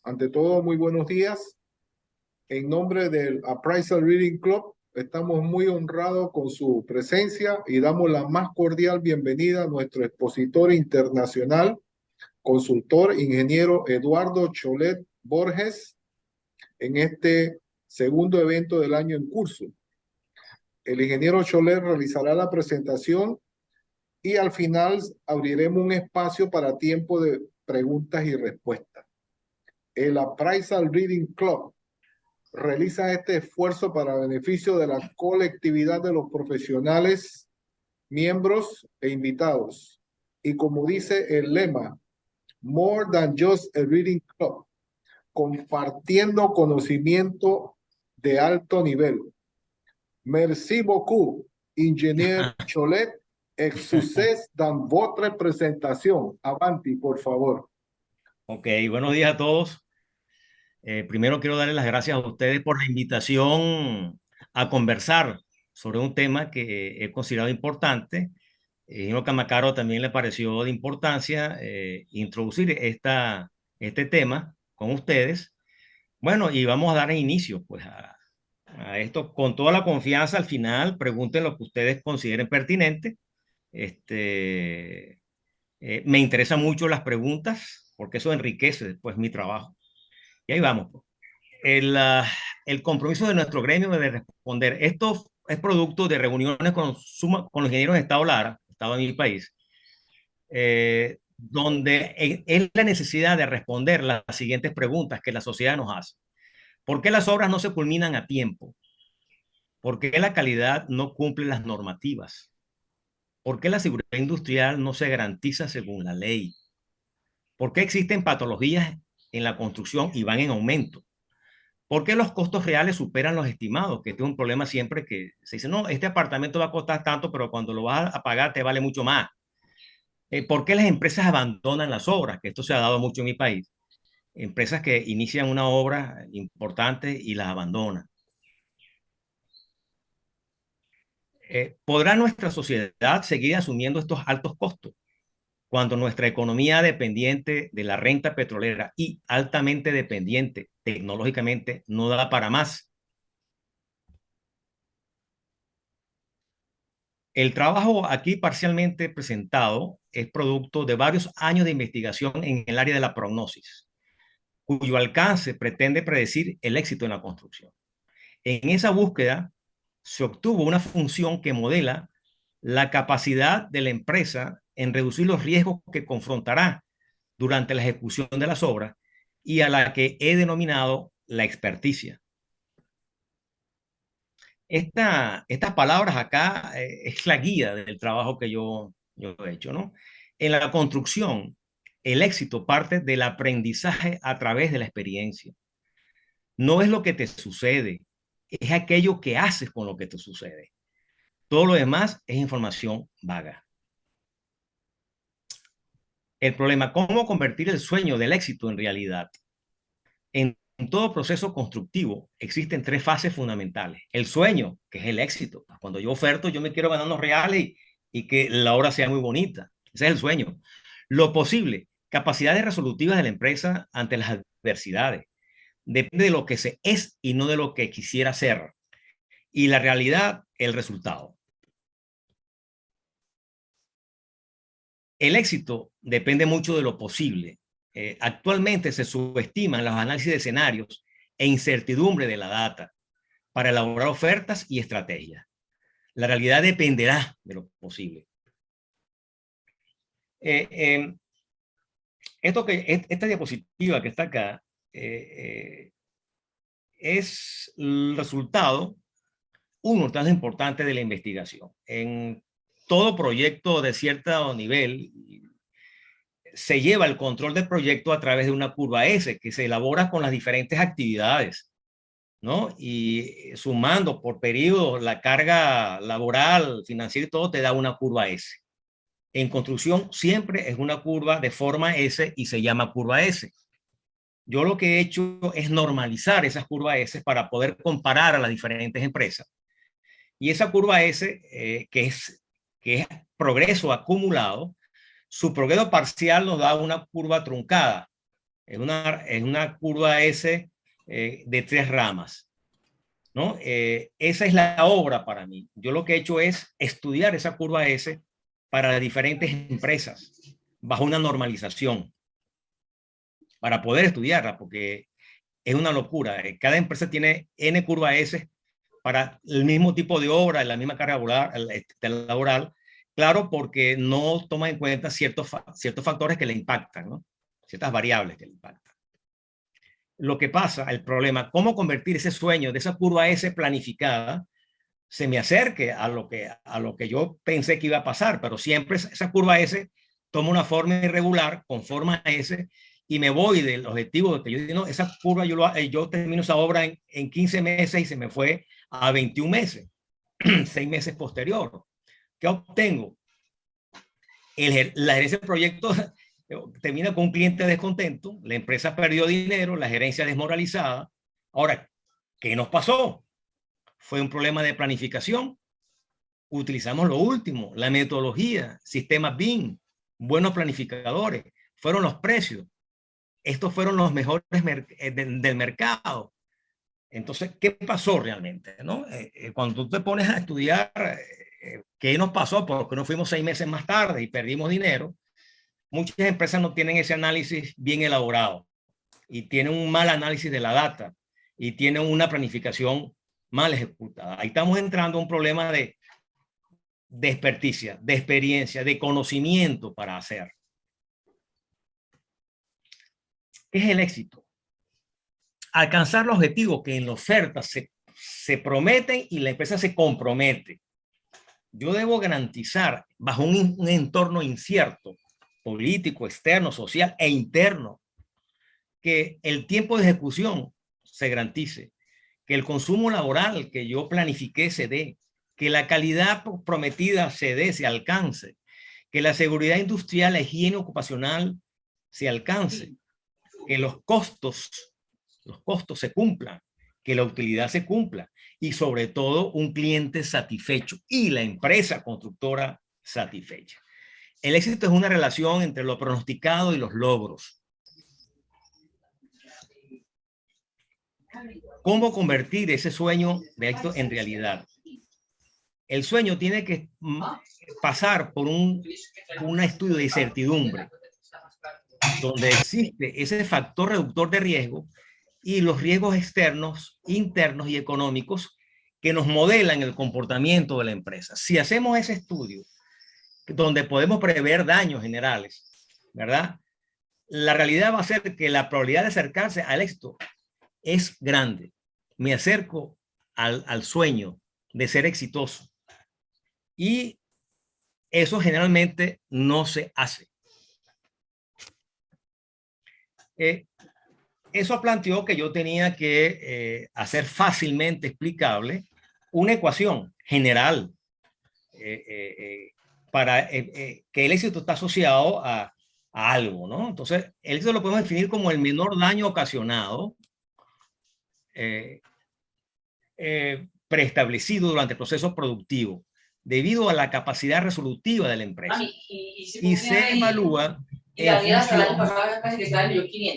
Ante todo, muy buenos días. En nombre del Appraisal Reading Club, estamos muy honrados con su presencia y damos la más cordial bienvenida a nuestro expositor internacional, consultor, ingeniero Eduardo Cholet Borges, en este segundo evento del año en curso. El ingeniero Cholet realizará la presentación y al final abriremos un espacio para tiempo de preguntas y respuestas. El Appraisal Reading Club realiza este esfuerzo para beneficio de la colectividad de los profesionales, miembros e invitados. Y como dice el lema, More than just a reading club, compartiendo conocimiento de alto nivel. Merci beaucoup, ingenier Cholet, ex succès dans votre presentación. Avanti, por favor. Ok, buenos días a todos. Primero quiero darles las gracias a ustedes por la invitación a conversar sobre un tema que he considerado importante. A Camacaro también le pareció de importancia introducir este tema con ustedes. Bueno, y vamos a dar inicio pues, a esto con toda la confianza. Al final, pregunten lo que ustedes consideren pertinente. Me interesan mucho las preguntas porque eso enriquece después mi trabajo. Y ahí vamos. El compromiso de nuestro gremio de responder. Esto es producto de reuniones con los ingenieros de Estado Lara, Estado de mi país, donde es la necesidad de responder las siguientes preguntas que la sociedad nos hace. ¿Por qué las obras no se culminan a tiempo? ¿Por qué la calidad no cumple las normativas? ¿Por qué la seguridad industrial no se garantiza según la ley? ¿Por qué existen patologías en la construcción y van en aumento? ¿Por qué los costos reales superan los estimados? Que este es un problema siempre que se dice, no, este apartamento va a costar tanto, pero cuando lo vas a pagar te vale mucho más. ¿Por qué las empresas abandonan las obras? Que esto se ha dado mucho en mi país. Empresas que inician una obra importante y las abandonan. ¿Podrá nuestra sociedad seguir asumiendo estos altos costos cuando nuestra economía dependiente de la renta petrolera y altamente dependiente tecnológicamente no da para más? El trabajo aquí parcialmente presentado es producto de varios años de investigación en el área de la prognosis, cuyo alcance pretende predecir el éxito en la construcción. En esa búsqueda se obtuvo una función que modela la capacidad de la empresa en reducir los riesgos que confrontará durante la ejecución de las obras y a la que he denominado la experticia. Estas palabras acá es la guía del trabajo que yo he hecho, ¿no? En la construcción, el éxito parte del aprendizaje a través de la experiencia. No es lo que te sucede, es aquello que haces con lo que te sucede. Todo lo demás es información vaga. El problema, ¿cómo convertir el sueño del éxito en realidad? En todo proceso constructivo existen tres fases fundamentales. El sueño, que es el éxito. Cuando yo oferto, yo me quiero ganar unos reales y que la obra sea muy bonita. Ese es el sueño. Lo posible, capacidades resolutivas de la empresa ante las adversidades. Depende de lo que se es y no de lo que quisiera ser. Y la realidad, el resultado. El éxito depende mucho de lo posible. Actualmente se subestiman los análisis de escenarios e incertidumbre de la data para elaborar ofertas y estrategias. La realidad dependerá de lo posible. Esta diapositiva que está acá es el resultado, un tanto importante de la investigación. En todo proyecto de cierto nivel se lleva el control del proyecto a través de una curva S que se elabora con las diferentes actividades, ¿no? Y sumando por periodo la carga laboral, financiera y todo, te da una curva S. En construcción siempre es una curva de forma S y se llama curva S. Yo lo que he hecho es normalizar esas curvas S para poder comparar a las diferentes empresas. Y esa curva S, que es progreso acumulado, su progreso parcial nos da una curva truncada, Es una curva S de 3 ramas, ¿no? Esa es la obra para mí. Yo lo que he hecho es estudiar esa curva S para diferentes empresas bajo una normalización para poder estudiarla, porque es una locura. Cada empresa tiene N curva S para el mismo tipo de obra, la misma carga laboral, claro, porque no toma en cuenta ciertos factores que le impactan, ¿no? Ciertas variables que le impactan. Lo que pasa, el problema, cómo convertir ese sueño de esa curva S planificada se me acerque a lo que yo pensé que iba a pasar, pero siempre esa curva S toma una forma irregular con forma S y me voy del objetivo que yo digo, no, esa curva yo termino esa obra en 15 meses y se me fue a 21 meses, 6 meses posterior. ¿Qué obtengo? La gerencia del proyecto termina con un cliente descontento, la empresa perdió dinero, la gerencia desmoralizada. Ahora, ¿qué nos pasó? Fue un problema de planificación. Utilizamos lo último, la metodología, sistemas BIM, buenos planificadores, fueron los precios. Estos fueron los mejores del mercado. Entonces, ¿qué pasó realmente? ¿No? Cuando tú te pones a estudiar qué nos pasó, porque no fuimos 6 meses más tarde y perdimos dinero, muchas empresas no tienen ese análisis bien elaborado y tienen un mal análisis de la data y tienen una planificación mal ejecutada. Ahí estamos entrando a un problema de experticia, de experiencia, de conocimiento para hacer. ¿Qué es el éxito? Alcanzar los objetivos que en la oferta se prometen y la empresa se compromete. Yo debo garantizar, bajo un entorno incierto, político, externo, social e interno, que el tiempo de ejecución se garantice, que el consumo laboral que yo planifiqué se dé, que la calidad prometida se dé, se alcance, que la seguridad industrial, la higiene ocupacional se alcance, que los costos se cumplan, que la utilidad se cumpla y sobre todo un cliente satisfecho y la empresa constructora satisfecha. El éxito es una relación entre lo pronosticado y los logros. ¿Cómo convertir ese sueño de éxito en realidad? El sueño tiene que pasar por un estudio de incertidumbre, donde existe ese factor reductor de riesgo y los riesgos externos, internos y económicos que nos modelan el comportamiento de la empresa. Si hacemos ese estudio, donde podemos prever daños generales, ¿verdad? La realidad va a ser que la probabilidad de acercarse al éxito es grande. Me acerco al sueño de ser exitoso. Y eso generalmente no se hace. Eso planteó que yo tenía que hacer fácilmente explicable una ecuación general para que el éxito está asociado a algo, ¿no? Entonces, el éxito lo podemos definir como el menor daño ocasionado preestablecido durante el proceso productivo debido a la capacidad resolutiva de la empresa. Y se evalúa en función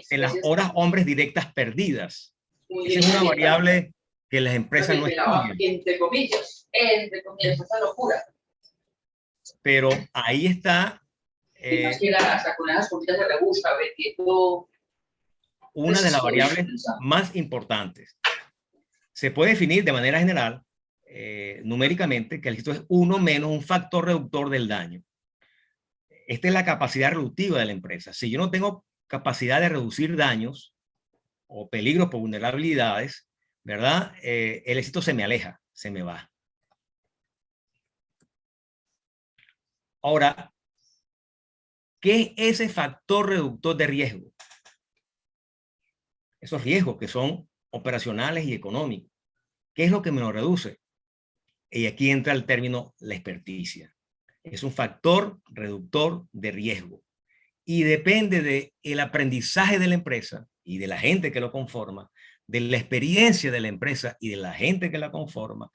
de las horas hombres directas perdidas. Esa es una variable que las empresas no estudian. Entre comillas, esa locura. Pero ahí está una de las variables más importantes. Se puede definir de manera general, numéricamente, que el éxito es 1 menos un factor reductor del daño. Esta es la capacidad reductiva de la empresa. Si yo no tengo capacidad de reducir daños o peligros por vulnerabilidades, ¿verdad? El éxito se me aleja, se me va. Ahora, ¿qué es ese factor reductor de riesgo? Esos riesgos que son operacionales y económicos. ¿Qué es lo que me lo reduce? Y aquí entra el término la experticia. Es un factor reductor de riesgo y depende del aprendizaje de la empresa y de la gente que lo conforma, de la experiencia de la empresa y de la gente que la conforma,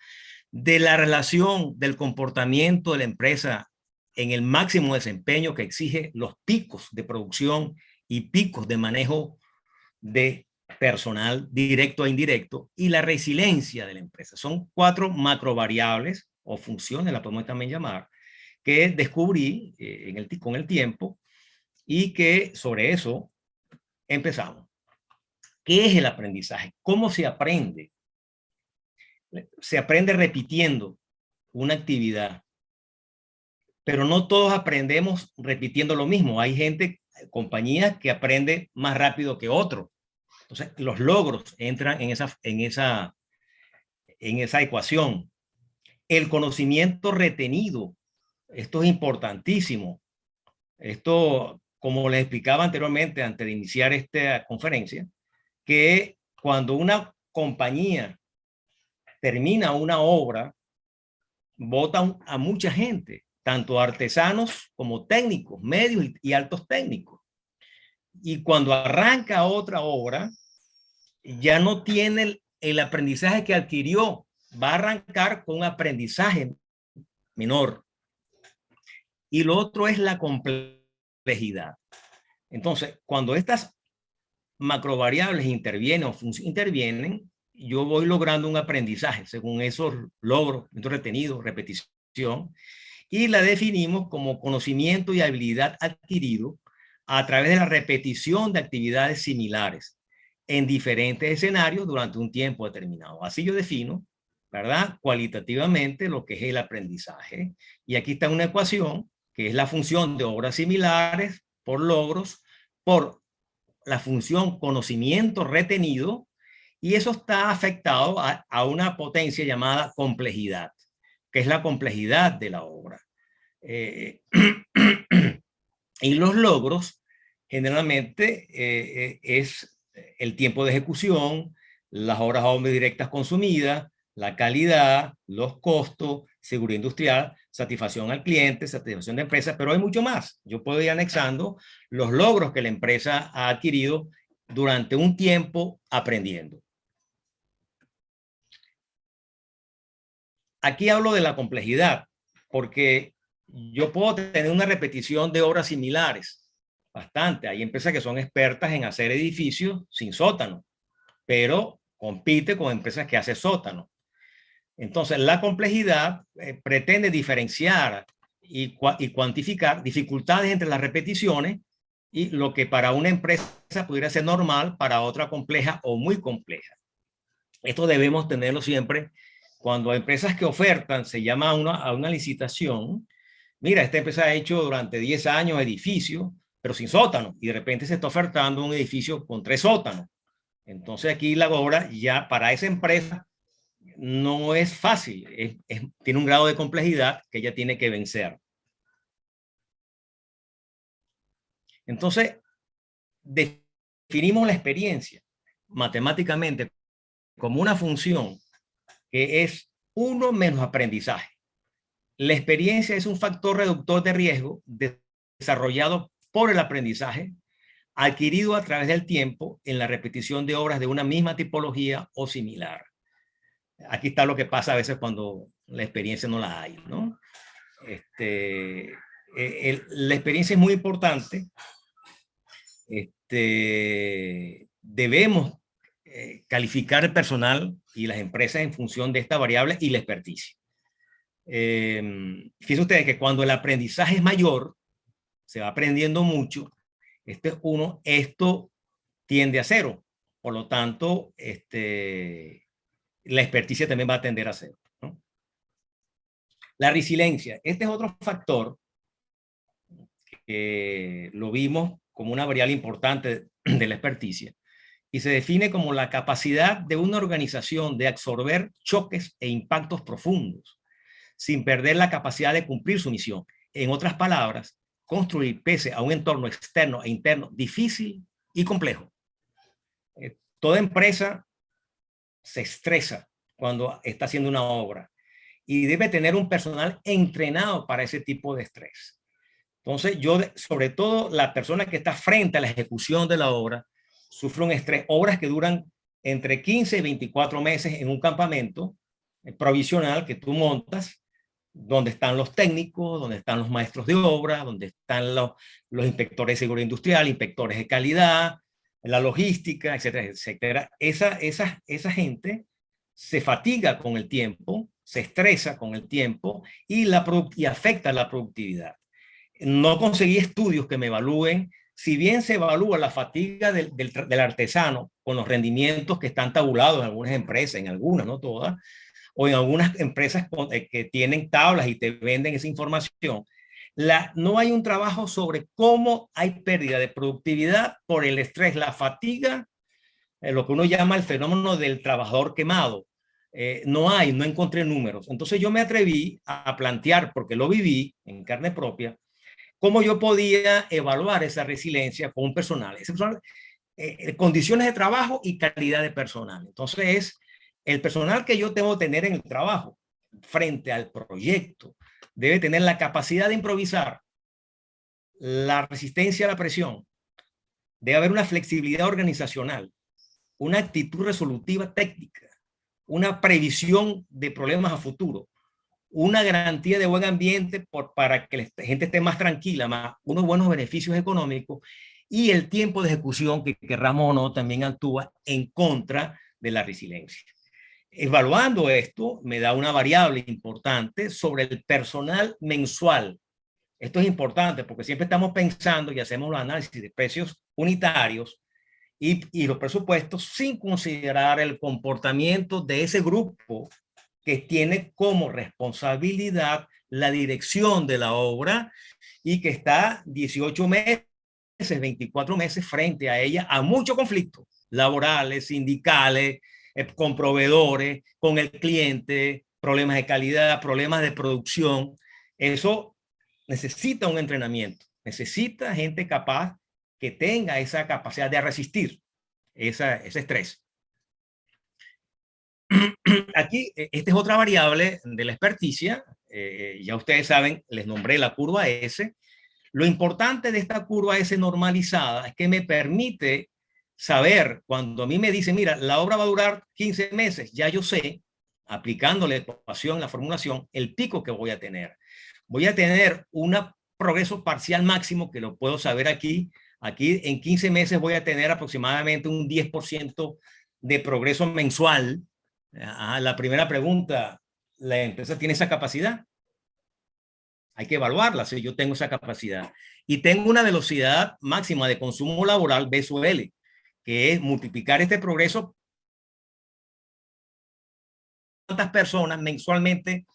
de la relación del comportamiento de la empresa en el máximo desempeño que exige los picos de producción y picos de manejo de personal directo e indirecto y la resiliencia de la empresa. Son 4 macrovariables o funciones, la podemos también llamar, que descubrí con el tiempo y que sobre eso empezamos. ¿Qué es el aprendizaje? ¿Cómo se aprende? Se aprende repitiendo una actividad, pero no todos aprendemos repitiendo lo mismo. Hay gente, compañías que aprende más rápido que otros. Entonces, los logros entran en esa ecuación. El conocimiento retenido, esto es importantísimo. Esto, como les explicaba anteriormente, antes de iniciar esta conferencia, que cuando una compañía termina una obra, bota a mucha gente, tanto artesanos como técnicos, medios y altos técnicos. Y cuando arranca otra obra, ya no tiene el aprendizaje que adquirió, va a arrancar con un aprendizaje menor. Y lo otro es la complejidad. Entonces, cuando estas macrovariables intervienen, yo voy logrando un aprendizaje según esos logros, retenidos, repetición, y la definimos como conocimiento y habilidad adquirido a través de la repetición de actividades similares en diferentes escenarios durante un tiempo determinado. Así yo defino, ¿verdad?, cualitativamente lo que es el aprendizaje. Y aquí está una ecuación que es la función de obras similares por logros, por la función conocimiento retenido, y eso está afectado a una potencia llamada complejidad, que es la complejidad de la obra. Y los logros generalmente es el tiempo de ejecución, las horas hombre directas consumidas, la calidad, los costos, seguridad industrial, satisfacción al cliente, satisfacción de empresas, pero hay mucho más. Yo puedo ir anexando los logros que la empresa ha adquirido durante un tiempo aprendiendo. Aquí hablo de la complejidad, porque yo puedo tener una repetición de obras similares, bastante. Hay empresas que son expertas en hacer edificios sin sótano, pero compite con empresas que hacen sótano. Entonces, la complejidad pretende diferenciar y cuantificar dificultades entre las repeticiones y lo que para una empresa pudiera ser normal, para otra compleja o muy compleja. Esto debemos tenerlo siempre cuando hay empresas que ofertan, se llama a una licitación. Mira, esta empresa ha hecho durante 10 años edificio, pero sin sótano, y de repente se está ofertando un edificio con 3 sótanos. Entonces aquí la obra ya para esa empresa no es fácil, tiene un grado de complejidad que ella tiene que vencer. Entonces, definimos la experiencia matemáticamente como una función que es 1 menos aprendizaje. La experiencia es un factor reductor de riesgo desarrollado por el aprendizaje, adquirido a través del tiempo en la repetición de obras de una misma tipología o similar. Aquí está lo que pasa a veces cuando la experiencia no la hay, ¿no? La experiencia es muy importante. Debemos calificar el personal y las empresas en función de esta variable y la experticia. Fíjense ustedes que cuando el aprendizaje es mayor, se va aprendiendo mucho, esto tiende a 0. Por lo tanto, la experticia también va a tender a 0, ¿no? La resiliencia, este es otro factor que lo vimos como una variable importante de la experticia y se define como la capacidad de una organización de absorber choques e impactos profundos sin perder la capacidad de cumplir su misión. En otras palabras, construir pese a un entorno externo e interno difícil y complejo. Toda empresa se estresa cuando está haciendo una obra y debe tener un personal entrenado para ese tipo de estrés. Entonces, sobre todo la persona que está frente a la ejecución de la obra, sufre un estrés. Obras que duran entre 15 y 24 meses en un campamento provisional que tú montas, donde están los técnicos, donde están los maestros de obra, donde están los inspectores de seguridad industrial, inspectores de calidad, la logística, etcétera, etcétera. Esa gente se fatiga con el tiempo, se estresa con el tiempo y afecta la productividad. No conseguí estudios que me evalúen, si bien se evalúa la fatiga del artesano con los rendimientos que están tabulados en algunas empresas, en algunas, no todas, o en algunas empresas que tienen tablas y te venden esa información. No hay un trabajo sobre cómo hay pérdida de productividad por el estrés, la fatiga, lo que uno llama el fenómeno del trabajador quemado. No encontré números. Entonces yo me atreví a plantear, porque lo viví en carne propia, cómo yo podía evaluar esa resiliencia con un personal. Ese personal, condiciones de trabajo y calidad de personal. Entonces, el personal que yo tengo que tener en el trabajo frente al proyecto debe tener la capacidad de improvisar, la resistencia a la presión, debe haber una flexibilidad organizacional, una actitud resolutiva técnica, una previsión de problemas a futuro, una garantía de buen ambiente para que la gente esté más tranquila, más unos buenos beneficios económicos, y el tiempo de ejecución, que querramos o no, también actúa en contra de la resiliencia. Evaluando esto, me da una variable importante sobre el personal mensual. Esto es importante porque siempre estamos pensando y hacemos los análisis de precios unitarios y los presupuestos sin considerar el comportamiento de ese grupo que tiene como responsabilidad la dirección de la obra y que está 18 meses, 24 meses frente a ella, a muchos conflictos laborales, sindicales, con proveedores, con el cliente, problemas de calidad, problemas de producción. Eso necesita un entrenamiento, necesita gente capaz que tenga esa capacidad de resistir ese estrés. Aquí, esta es otra variable de la experticia. Ya ustedes saben, les nombré la curva S. Lo importante de esta curva S normalizada es que me permite saber, cuando a mí me dicen, mira, la obra va a durar 15 meses, ya yo sé, aplicando la ecuación, la formulación, el pico que voy a tener. Voy a tener un progreso parcial máximo, que lo puedo saber aquí. Aquí en 15 meses voy a tener aproximadamente un 10% de progreso mensual. La primera pregunta, ¿la empresa tiene esa capacidad? Hay que evaluarla si yo tengo esa capacidad. Y tengo una velocidad máxima de consumo laboral, B sub L, que es multiplicar este progreso. ¿Cuántas personas mensualmente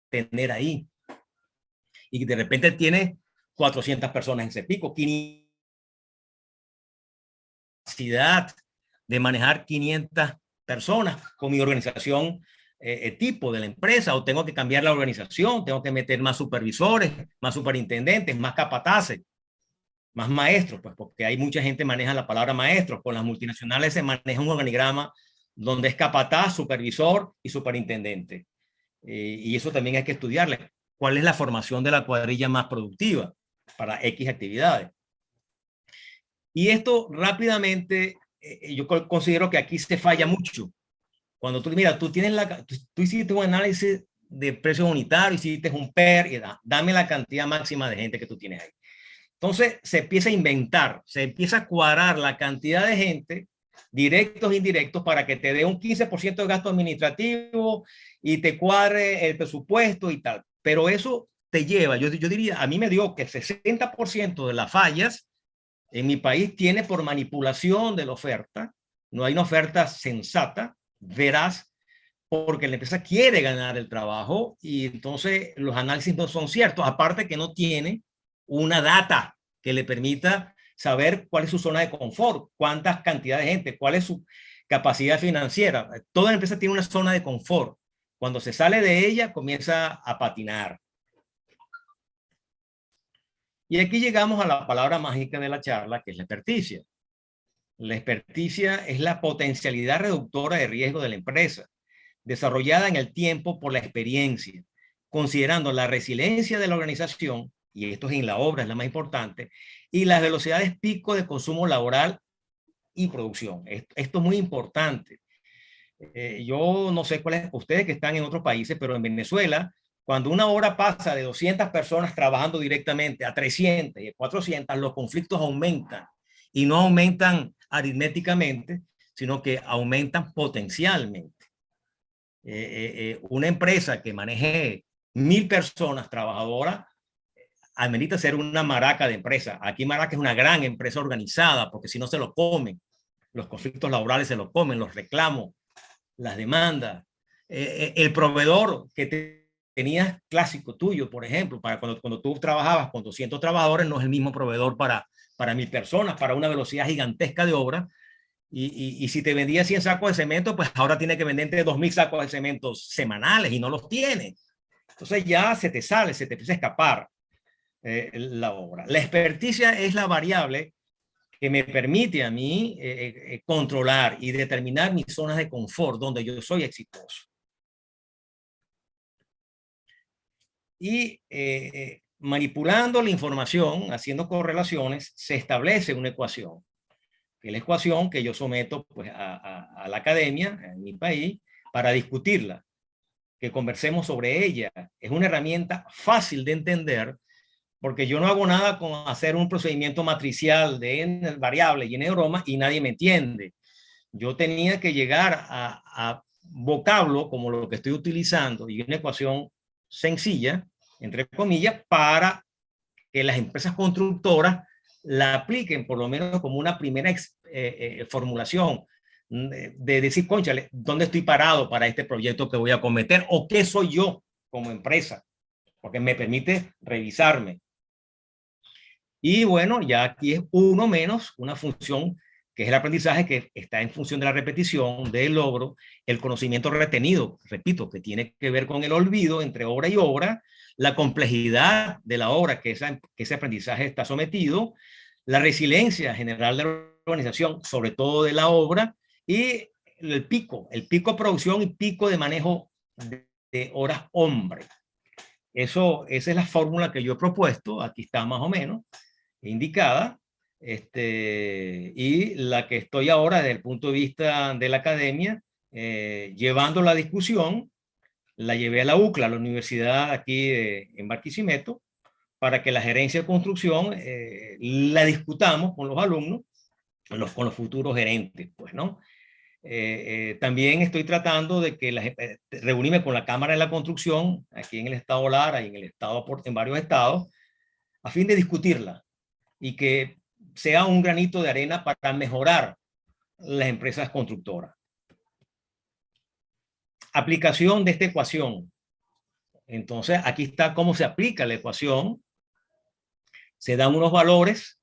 tener ahí? Y de repente tiene 400 personas en ese pico, 500 capacidad de manejar 500 personas con mi organización tipo de la empresa, o tengo que cambiar la organización, tengo que meter más supervisores, más superintendentes, más capataces, más maestros, pues porque hay mucha gente que maneja la palabra maestros. Con las multinacionales se maneja un organigrama donde es capataz, supervisor y superintendente. Y eso también hay que estudiarle. ¿Cuál es la formación de la cuadrilla más productiva para X actividades? Y esto rápidamente, yo considero que aquí se falla mucho. Cuando tú, mira, tú hiciste un análisis de precios unitarios, hiciste un PER, y dame la cantidad máxima de gente que tú tienes ahí. Entonces se empieza a inventar, se empieza a cuadrar la cantidad de gente, directos e indirectos, para que te dé un 15% de gasto administrativo y te cuadre el presupuesto y tal. Pero eso te lleva, yo diría, a mí me dio que el 60% de las fallas en mi país tiene por manipulación de la oferta. No hay una oferta sensata, veraz, porque la empresa quiere ganar el trabajo y entonces los análisis no son ciertos. Aparte que no tiene una data que le permita saber cuál es su zona de confort, cuántas cantidades de gente, cuál es su capacidad financiera. Toda empresa tiene una zona de confort. Cuando se sale de ella, comienza a patinar. Y aquí llegamos a la palabra mágica de la charla, que es la experticia. La experticia es la potencialidad reductora de riesgo de la empresa, desarrollada en el tiempo por la experiencia, considerando la resiliencia de la organización, y esto es en la obra, es la más importante, y las velocidades pico de consumo laboral y producción. Esto es muy importante. Yo no sé cuáles ustedes que están en otros países, pero en Venezuela, cuando una obra pasa de 200 personas trabajando directamente a 300 y 400, los conflictos aumentan y no aumentan aritméticamente, sino que aumentan potencialmente. Una empresa que maneje 1000 personas trabajadoras amerita ser una maraca de empresa. Aquí Maraca es una gran empresa organizada, porque si no se lo comen, los conflictos laborales se lo comen, los reclamos, las demandas. El proveedor que tenías clásico tuyo, por ejemplo, para cuando tú trabajabas con 200 trabajadores, no es el mismo proveedor para 1000 personas, para una velocidad gigantesca de obra. Y si te vendía 100 sacos de cemento, pues ahora tiene que venderte 2000 sacos de cemento semanales y no los tiene. Entonces ya se te sale, se te empieza a escapar la obra. La experticia es la variable que me permite a mí controlar y determinar mis zonas de confort donde yo soy exitoso. Y manipulando la información, haciendo correlaciones, se establece una ecuación. Que es la ecuación que yo someto pues, a la academia en mi país para discutirla, que conversemos sobre ella. Es una herramienta fácil de entender, porque yo no hago nada con hacer un procedimiento matricial de n variables y n bromas y nadie me entiende. Yo tenía que llegar a vocablo como lo que estoy utilizando y una ecuación sencilla, entre comillas, para que las empresas constructoras la apliquen por lo menos como una primera formulación de decir, cónchale, ¿dónde estoy parado para este proyecto que voy a cometer? ¿O qué soy yo como empresa? Porque me permite revisarme. Y bueno, ya aquí es uno menos una función que es el aprendizaje, que está en función de la repetición, del logro, el conocimiento retenido, repito, que tiene que ver con el olvido entre obra y obra, la complejidad de la obra que ese aprendizaje está sometido, la resiliencia general de la organización, sobre todo de la obra, y el pico de producción y pico de manejo de horas hombre. Esa es la fórmula que yo he propuesto, aquí está más o menos indicada, y la que estoy ahora desde el punto de vista de la academia, llevando la discusión, la llevé a la UCLA, a la universidad aquí en Barquisimeto, para que la gerencia de construcción la discutamos con los alumnos, con los futuros gerentes, pues, ¿no? También estoy tratando de que reunirme con la Cámara de la Construcción, aquí en el estado Lara y en el estado, en varios estados, a fin de discutirla y que sea un granito de arena para mejorar las empresas constructoras. Aplicación de esta ecuación. Entonces, aquí está cómo se aplica la ecuación. Se dan unos valores.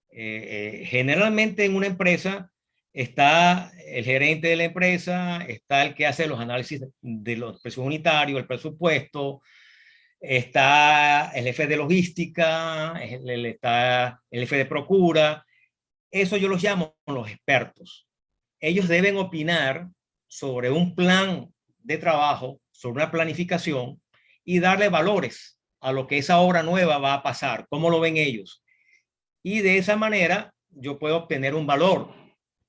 Generalmente en una empresa está el gerente de la empresa, está el que hace los análisis de los precios unitarios, el presupuesto, está el jefe de logística, está el jefe de procura. Eso yo los llamo los expertos. Ellos deben opinar sobre un plan de trabajo, sobre una planificación y darle valores a lo que esa obra nueva va a pasar, cómo lo ven ellos. Y de esa manera yo puedo obtener un valor,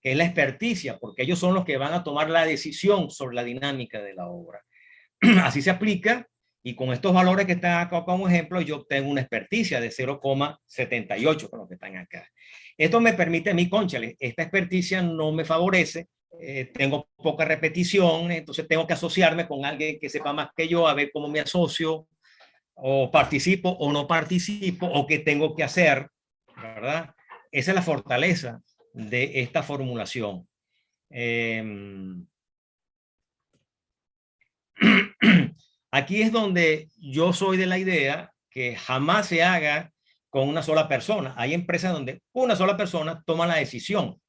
que es la experticia, porque ellos son los que van a tomar la decisión sobre la dinámica de la obra. Así se aplica, y con estos valores que están acá como ejemplo, yo obtengo una experticia de 0,78 con los que están acá. Esto me permite a mí, cónchale, esta experticia no me favorece, tengo poca repetición, entonces tengo que asociarme con alguien que sepa más que yo, a ver cómo me asocio, o participo o no participo, o qué tengo que hacer, ¿verdad? Esa es la fortaleza de esta formulación. Aquí es donde yo soy de la idea que jamás se haga con una sola persona. Hay empresas donde una sola persona toma la decisión.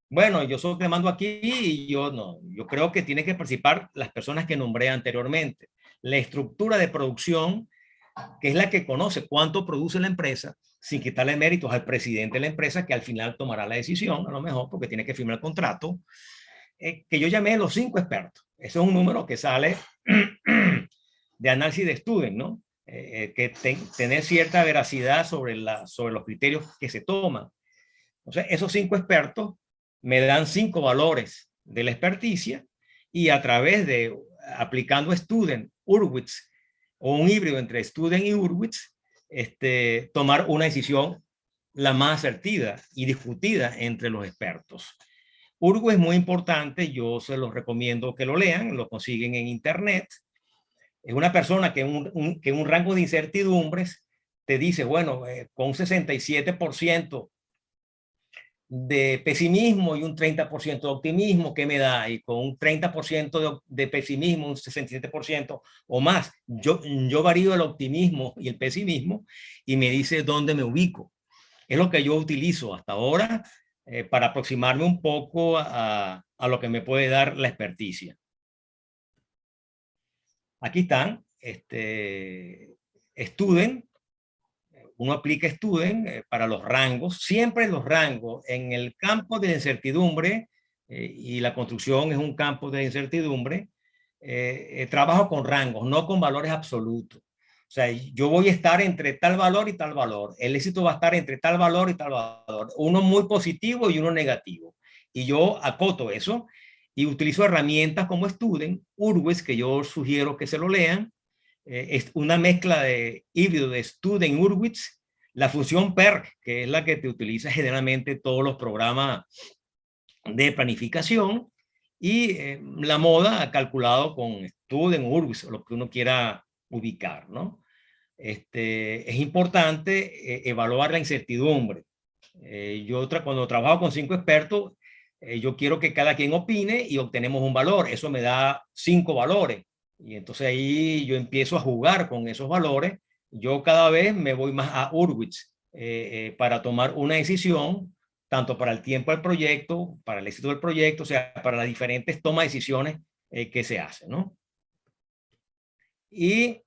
Bueno, yo soy que mando aquí y yo no. Yo creo que tienen que participar las personas que nombré anteriormente. La estructura de producción, que es la que conoce cuánto produce la empresa, sin quitarle méritos al presidente de la empresa, que al final tomará la decisión, a lo mejor porque tiene que firmar el contrato, que yo llamé los 5 expertos. Eso es un número que sale de análisis de student, ¿no? Que tener cierta veracidad sobre los criterios que se toman. Entonces, esos 5 expertos me dan 5 valores de la experticia, y a través de aplicando student, Hurwitz, o un híbrido entre student y Hurwitz, tomar una decisión la más asertiva y discutida entre los expertos. Urgo es muy importante, yo se los recomiendo que lo lean, lo consiguen en internet. Es una persona que en un rango de incertidumbres te dice, bueno, con un 67% de pesimismo y un 30% de optimismo, ¿qué me da? Y con un 30% de pesimismo, un 67% o más, yo varío el optimismo y el pesimismo y me dice dónde me ubico. Es lo que yo utilizo hasta ahora para aproximarme un poco a lo que me puede dar la experticia. Aquí están, Student, uno aplica Student para los rangos, siempre los rangos en el campo de incertidumbre, y la construcción es un campo de incertidumbre, trabajo con rangos, no con valores absolutos. O sea, yo voy a estar entre tal valor y tal valor. El éxito va a estar entre tal valor y tal valor. Uno muy positivo y uno negativo. Y yo acoto eso y utilizo herramientas como Student, Urwitz, que yo sugiero que se lo lean. Es una mezcla de híbrido de Student, Urwitz, la función PERC, que es la que te utiliza generalmente todos los programas de planificación, y la moda calculado con Student, Urwitz, lo que uno quiera ubicar, ¿no? Es importante evaluar la incertidumbre. Cuando trabajo con 5 expertos, yo quiero que cada quien opine y obtenemos un valor. Eso me da 5 valores. Y entonces ahí yo empiezo a jugar con esos valores. Yo cada vez me voy más a Urwitz para tomar una decisión, tanto para el tiempo del proyecto, para el éxito del proyecto, o sea, para las diferentes tomas de decisiones que se hacen, ¿no? Y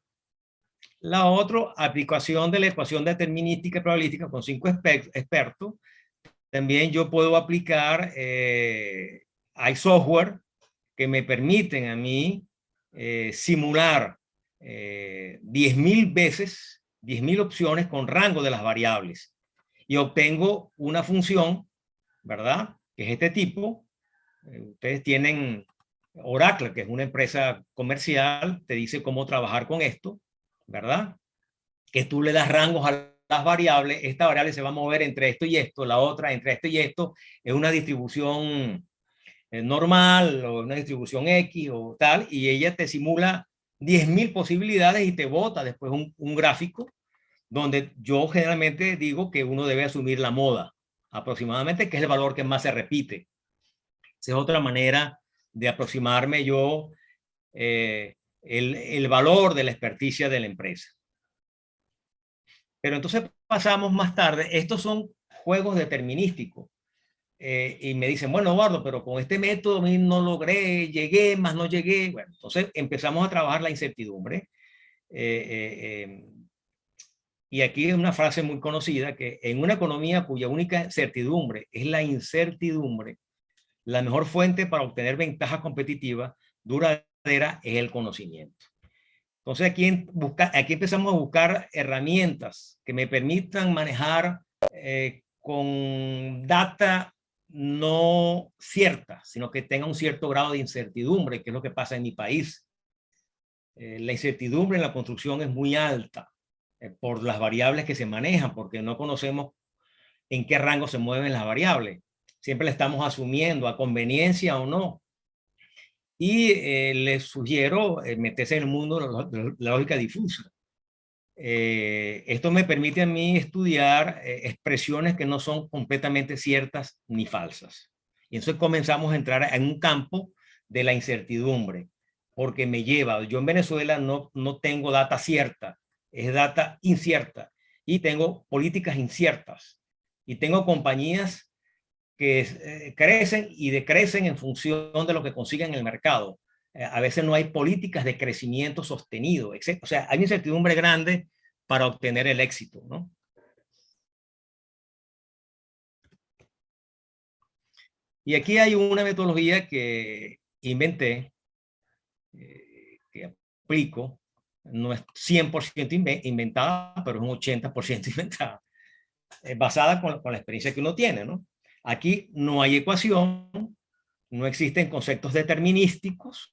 la otra, aplicación de la ecuación determinística y probabilística con 5 expertos. También yo puedo aplicar, hay software que me permiten a mí simular 10.000 veces, 10.000 opciones con rango de las variables. Y obtengo una función, ¿verdad? Que es este tipo. Ustedes tienen Oracle, que es una empresa comercial, te dice cómo trabajar con esto, ¿verdad? Que tú le das rangos a las variables, esta variable se va a mover entre esto y esto, la otra entre esto y esto, es una distribución normal o una distribución X o tal, y ella te simula 10.000 posibilidades y te bota después un gráfico donde yo generalmente digo que uno debe asumir la moda aproximadamente, que es el valor que más se repite. Esa es otra manera de aproximarme yo el valor de la experticia de la empresa. Pero entonces pasamos más tarde, estos son juegos determinísticos. Y me dicen, bueno, Eduardo, pero con este método no logré, llegué, más no llegué. Bueno, entonces empezamos a trabajar la incertidumbre. Y aquí es una frase muy conocida, que en una economía cuya única certidumbre es la incertidumbre, la mejor fuente para obtener ventajas competitivas duraderas es el conocimiento. Entonces aquí empezamos a buscar herramientas que me permitan manejar con data no cierta, sino que tenga un cierto grado de incertidumbre, que es lo que pasa en mi país. La incertidumbre en la construcción es muy alta por las variables que se manejan, porque no conocemos en qué rango se mueven las variables. Siempre le estamos asumiendo a conveniencia o no. Y les sugiero meterse en el mundo de la lógica difusa. Esto me permite a mí estudiar expresiones que no son completamente ciertas ni falsas. Y entonces comenzamos a entrar en un campo de la incertidumbre, porque me lleva, yo en Venezuela no tengo data cierta, es data incierta, y tengo políticas inciertas, y tengo compañías que crecen y decrecen en función de lo que consiguen en el mercado. A veces no hay políticas de crecimiento sostenido, etc. O sea, hay incertidumbre grande para obtener el éxito, ¿no? Y aquí hay una metodología que inventé, que aplico, no es 100% inventada, pero es un 80% inventada, basada con la experiencia que uno tiene, ¿no? Aquí no hay ecuación, no existen conceptos determinísticos,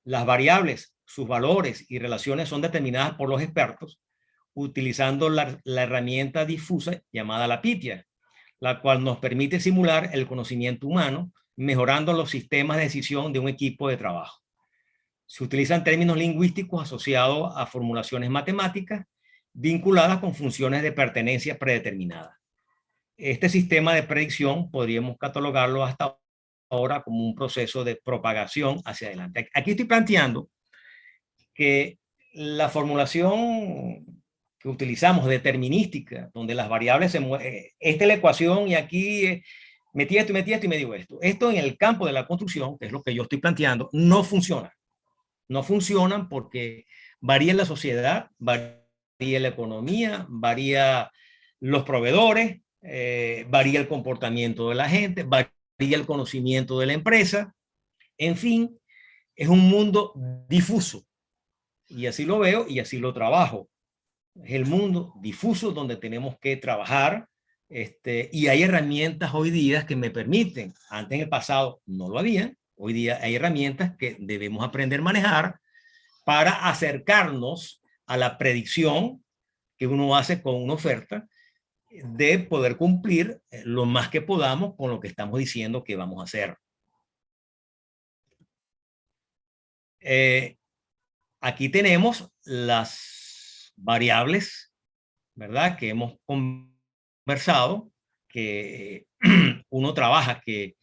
las variables, sus valores y relaciones son determinadas por los expertos. utilizando la herramienta difusa llamada la PITIA, la cual nos permite simular el conocimiento humano, mejorando los sistemas de decisión de un equipo de trabajo. Se utilizan términos lingüísticos asociados a formulaciones matemáticas vinculadas con funciones de pertenencia predeterminadas. Este sistema de predicción podríamos catalogarlo hasta ahora como un proceso de propagación hacia adelante. Aquí estoy planteando que la formulación que utilizamos determinística, donde las variables se mueven, esta es la ecuación y aquí metí esto y me digo esto. Esto en el campo de la construcción, que es lo que yo estoy planteando, no funciona. No funcionan porque varía la sociedad, varía la economía, varía los proveedores, varía el comportamiento de la gente, varía el conocimiento de la empresa. En fin, es un mundo difuso. Y así lo veo y así lo trabajo. Es el mundo difuso donde tenemos que trabajar, y hay herramientas hoy día que me permiten. Antes en el pasado no lo había. Hoy día hay herramientas que debemos aprender a manejar para acercarnos a la predicción que uno hace con una oferta, de poder cumplir lo más que podamos con lo que estamos diciendo que vamos a hacer. Aquí tenemos las variables, ¿verdad? Que hemos conversado, que uno trabaja, que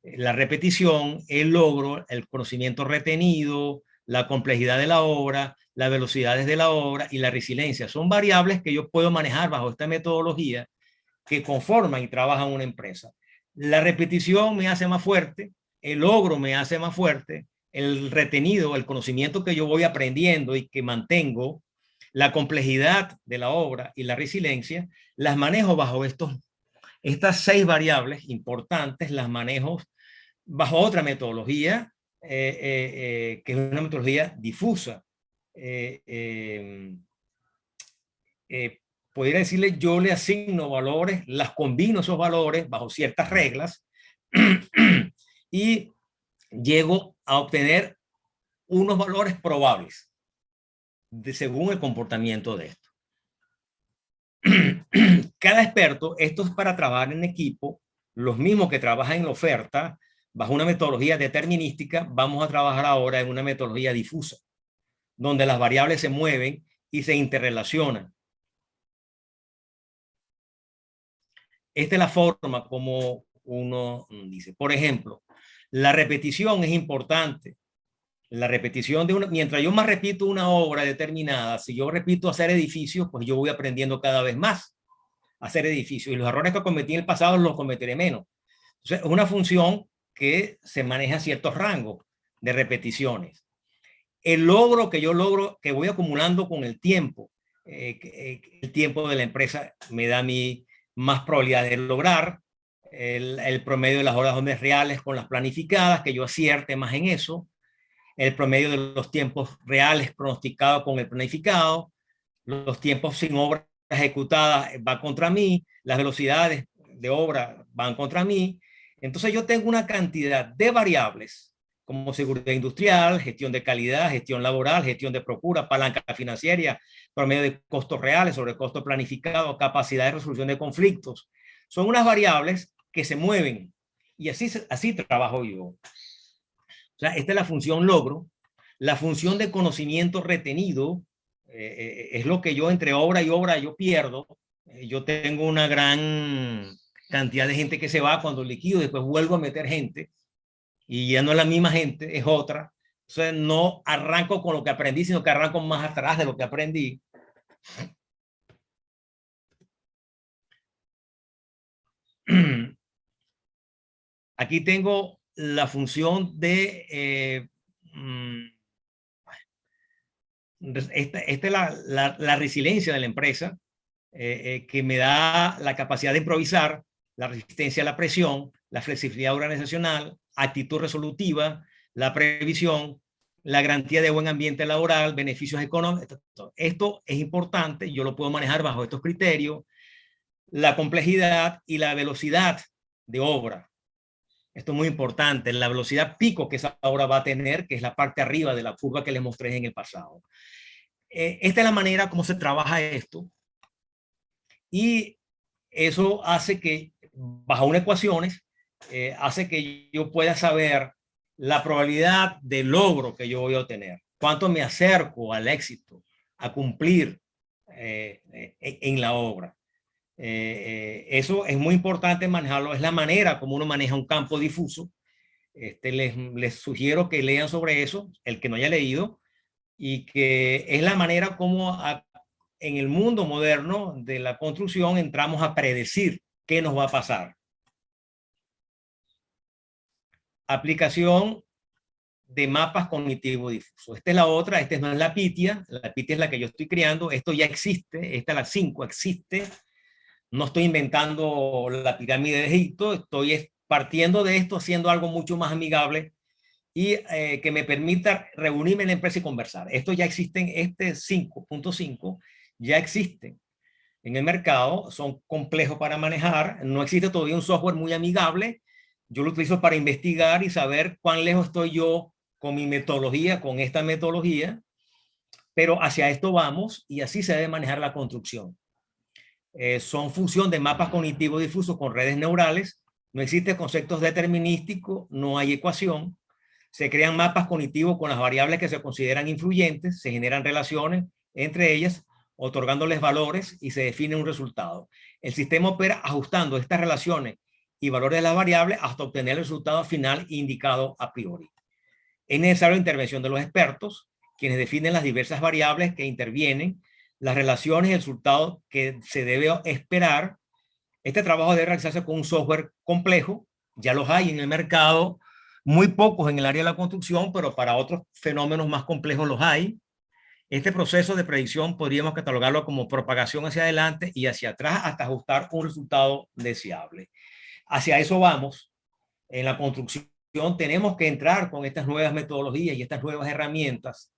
la repetición, el logro, el conocimiento retenido, la complejidad de la obra, las velocidades de la obra y la resiliencia. Son variables que yo puedo manejar bajo esta metodología que conforman y trabajan una empresa. La repetición me hace más fuerte, el logro me hace más fuerte, el retenido, el conocimiento que yo voy aprendiendo y que mantengo, la complejidad de la obra y la resiliencia, las manejo bajo estas 6 variables importantes, las manejo bajo otra metodología, que es una metodología difusa. Podría decirle, yo le asigno valores, las combino esos valores bajo ciertas reglas y llego a obtener unos valores probables según el comportamiento de esto. Cada experto, esto es para trabajar en equipo, los mismos que trabajan en la oferta, bajo una metodología determinística, vamos a trabajar ahora en una metodología difusa, donde las variables se mueven y se interrelacionan. Esta es la forma como uno dice. Por ejemplo, la repetición es importante. La repetición mientras yo más repito una obra determinada, si yo repito hacer edificios, pues yo voy aprendiendo cada vez más a hacer edificios. Y los errores que cometí en el pasado los cometeré menos. Entonces, es una función que se maneja a ciertos rangos de repeticiones. El logro que yo logro, que voy acumulando con el tiempo, el tiempo de la empresa me da a mí más probabilidad de lograr el promedio de las horas reales con las planificadas, que yo acierte más en eso, el promedio de los tiempos reales pronosticados con el planificado, los tiempos sin obra ejecutada va contra mí, las velocidades de obra van contra mí. Entonces yo tengo una cantidad de variables como seguridad industrial, gestión de calidad, gestión laboral, gestión de procura, palanca financiera, promedio de costos reales sobre costo planificado, capacidad de resolución de conflictos. Son unas variables que se mueven y así trabajo yo. O sea, esta es la función logro. La función de conocimiento retenido es lo que yo entre obra y obra yo pierdo. Yo tengo una gran cantidad de gente que se va cuando liquido, después vuelvo a meter gente y ya no es la misma gente, es otra. Entonces no arranco con lo que aprendí, sino que arranco más atrás de lo que aprendí. Aquí tengo la función de esta es la resiliencia de la empresa, que me da la capacidad de improvisar, la resistencia a la presión, la flexibilidad organizacional, actitud resolutiva, la previsión, la garantía de buen ambiente laboral, beneficios económicos. Esto es importante, yo lo puedo manejar bajo estos criterios, la complejidad y la velocidad de obra. Esto es muy importante, la velocidad pico que esa obra va a tener, que es la parte arriba de la curva que les mostré en el pasado. esta es la manera como se trabaja esto, y eso hace que, bajo unas ecuaciones, hace que yo pueda saber la probabilidad de logro que yo voy a obtener, cuánto me acerco al éxito, a cumplir en la obra. Eso es muy importante manejarlo, es la manera como uno maneja un campo difuso. Les sugiero que lean sobre eso, el que no haya leído, y que es la manera como en el mundo moderno de la construcción entramos a predecir qué nos va a pasar. Aplicación de mapas cognitivos difusos. Esta es la otra, esta no es la PITIA es la que yo estoy creando, esto ya existe, esta es la 5, existe. No estoy inventando la pirámide de Egipto, estoy partiendo de esto, haciendo algo mucho más amigable y que me permita reunirme en la empresa y conversar. Esto ya existen, este 5.5 ya existen en el mercado, son complejos para manejar, no existe todavía un software muy amigable. Yo lo utilizo para investigar y saber cuán lejos estoy yo con mi metodología, con esta metodología, pero hacia esto vamos y así se debe manejar la construcción. Son función de mapas cognitivos difusos con redes neurales, no existen conceptos determinísticos, no hay ecuación, se crean mapas cognitivos con las variables que se consideran influyentes, se generan relaciones entre ellas, otorgándoles valores y se define un resultado. El sistema opera ajustando estas relaciones y valores de las variables hasta obtener el resultado final indicado a priori. Es necesaria la intervención de los expertos, quienes definen las diversas variables que intervienen, las relaciones y el resultado que se debe esperar. Este trabajo debe realizarse con un software complejo, ya los hay en el mercado, muy pocos en el área de la construcción, pero para otros fenómenos más complejos los hay. Este proceso de predicción podríamos catalogarlo como propagación hacia adelante y hacia atrás hasta ajustar un resultado deseable. Hacia eso vamos. En la construcción tenemos que entrar con estas nuevas metodologías y estas nuevas herramientas,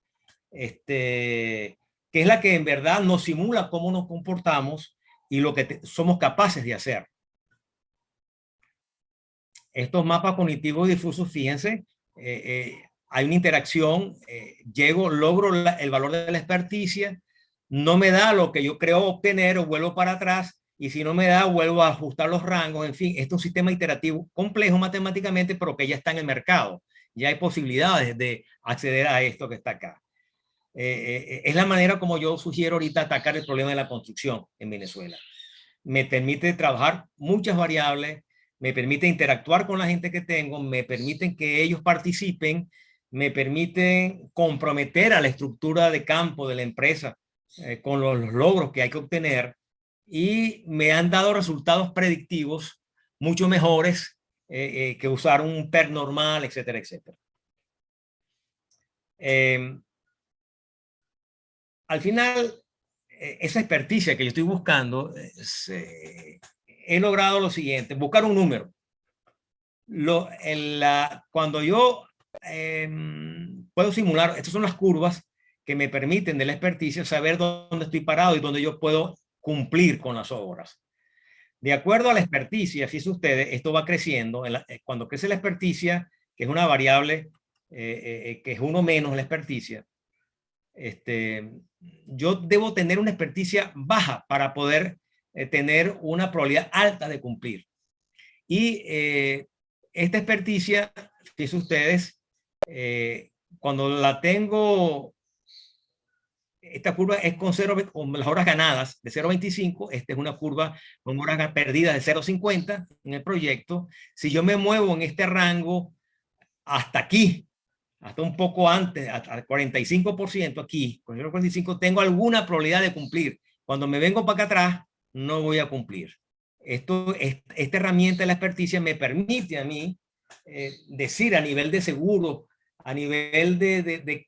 que es la que en verdad nos simula cómo nos comportamos y lo que somos capaces de hacer. Estos mapas cognitivos difusos, fíjense, hay una interacción, logro el valor de la experticia, no me da lo que yo creo obtener o vuelvo para atrás, y si no me da, vuelvo a ajustar los rangos. En fin, este es un sistema iterativo complejo matemáticamente, pero que ya está en el mercado. Ya hay posibilidades de acceder a esto que está acá. Es la manera como yo sugiero ahorita atacar el problema de la construcción en Venezuela. Me permite trabajar muchas variables, me permite interactuar con la gente que tengo, me permiten que ellos participen, me permiten comprometer a la estructura de campo de la empresa con los logros que hay que obtener, y me han dado resultados predictivos mucho mejores que usar un PER normal, etcétera, etcétera. Al final, esa experticia que yo estoy buscando, he logrado lo siguiente: buscar un número. Cuando yo puedo simular, estas son las curvas que me permiten de la experticia saber dónde estoy parado y dónde yo puedo cumplir con las obras. De acuerdo a la experticia, fíjense ustedes, esto va creciendo. Cuando crece la experticia, que es una variable, que es 1 menos la experticia, yo debo tener una experticia baja para poder tener una probabilidad alta de cumplir. Y esta experticia, fíjense ustedes, cuando la tengo, esta curva es con las horas ganadas de 0.25, esta es una curva con horas perdidas de 0.50 en el proyecto. Si yo me muevo en este rango hasta aquí, hasta un poco antes, al 45% aquí, con 0.45, tengo alguna probabilidad de cumplir. Cuando me vengo para acá atrás, no voy a cumplir. Esta herramienta de la experticia me permite a mí decir a nivel de seguro, a nivel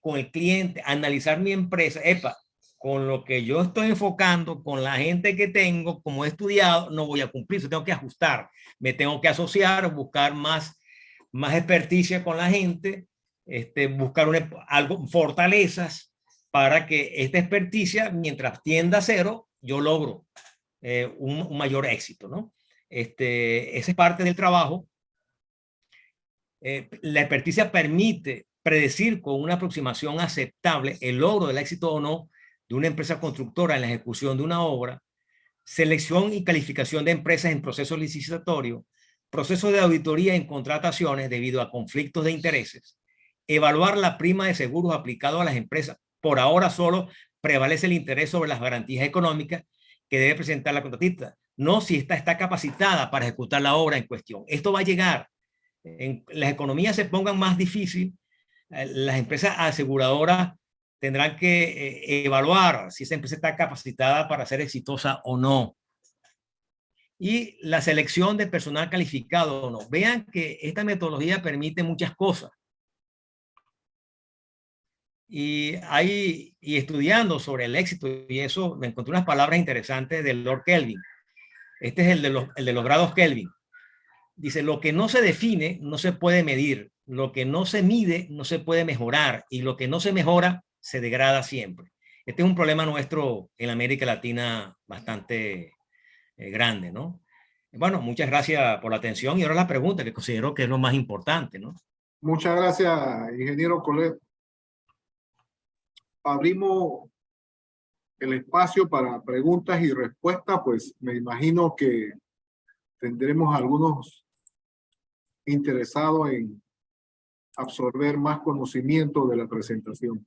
con el cliente, analizar mi empresa, con lo que yo estoy enfocando, con la gente que tengo, como he estudiado, no voy a cumplir. Yo tengo que ajustar, me tengo que asociar, buscar más experticia con la gente, buscar fortalezas para que esta experticia, mientras tienda a cero, yo logro un mayor éxito, ¿no? Esa es parte del trabajo. La experticia permite predecir con una aproximación aceptable el logro del éxito o no de una empresa constructora en la ejecución de una obra, selección y calificación de empresas en proceso licitatorio, proceso de auditoría en contrataciones debido a conflictos de intereses, evaluar la prima de seguros aplicado a las empresas. Por ahora solo prevalece el interés sobre las garantías económicas que debe presentar la contratista, no si esta está capacitada para ejecutar la obra en cuestión. Esto va a llegar. En las economías se pongan más difícil, las empresas aseguradoras tendrán que evaluar si esa empresa está capacitada para ser exitosa o no. Y la selección de personal calificado o no. Vean que esta metodología permite muchas cosas. Y estudiando sobre el éxito y eso, me encontré unas palabras interesantes del Lord Kelvin. Este es el de los grados Kelvin. Dice, lo que no se define no se puede medir, lo que no se mide no se puede mejorar y lo que no se mejora se degrada siempre. Este es un problema nuestro en América Latina bastante grande, ¿no? Bueno, muchas gracias por la atención y ahora la pregunta que considero que es lo más importante, ¿no? Muchas gracias, ingeniero Colet. Abrimos el espacio para preguntas y respuestas, pues me imagino que tendremos algunos interesados en absorber más conocimiento de la presentación.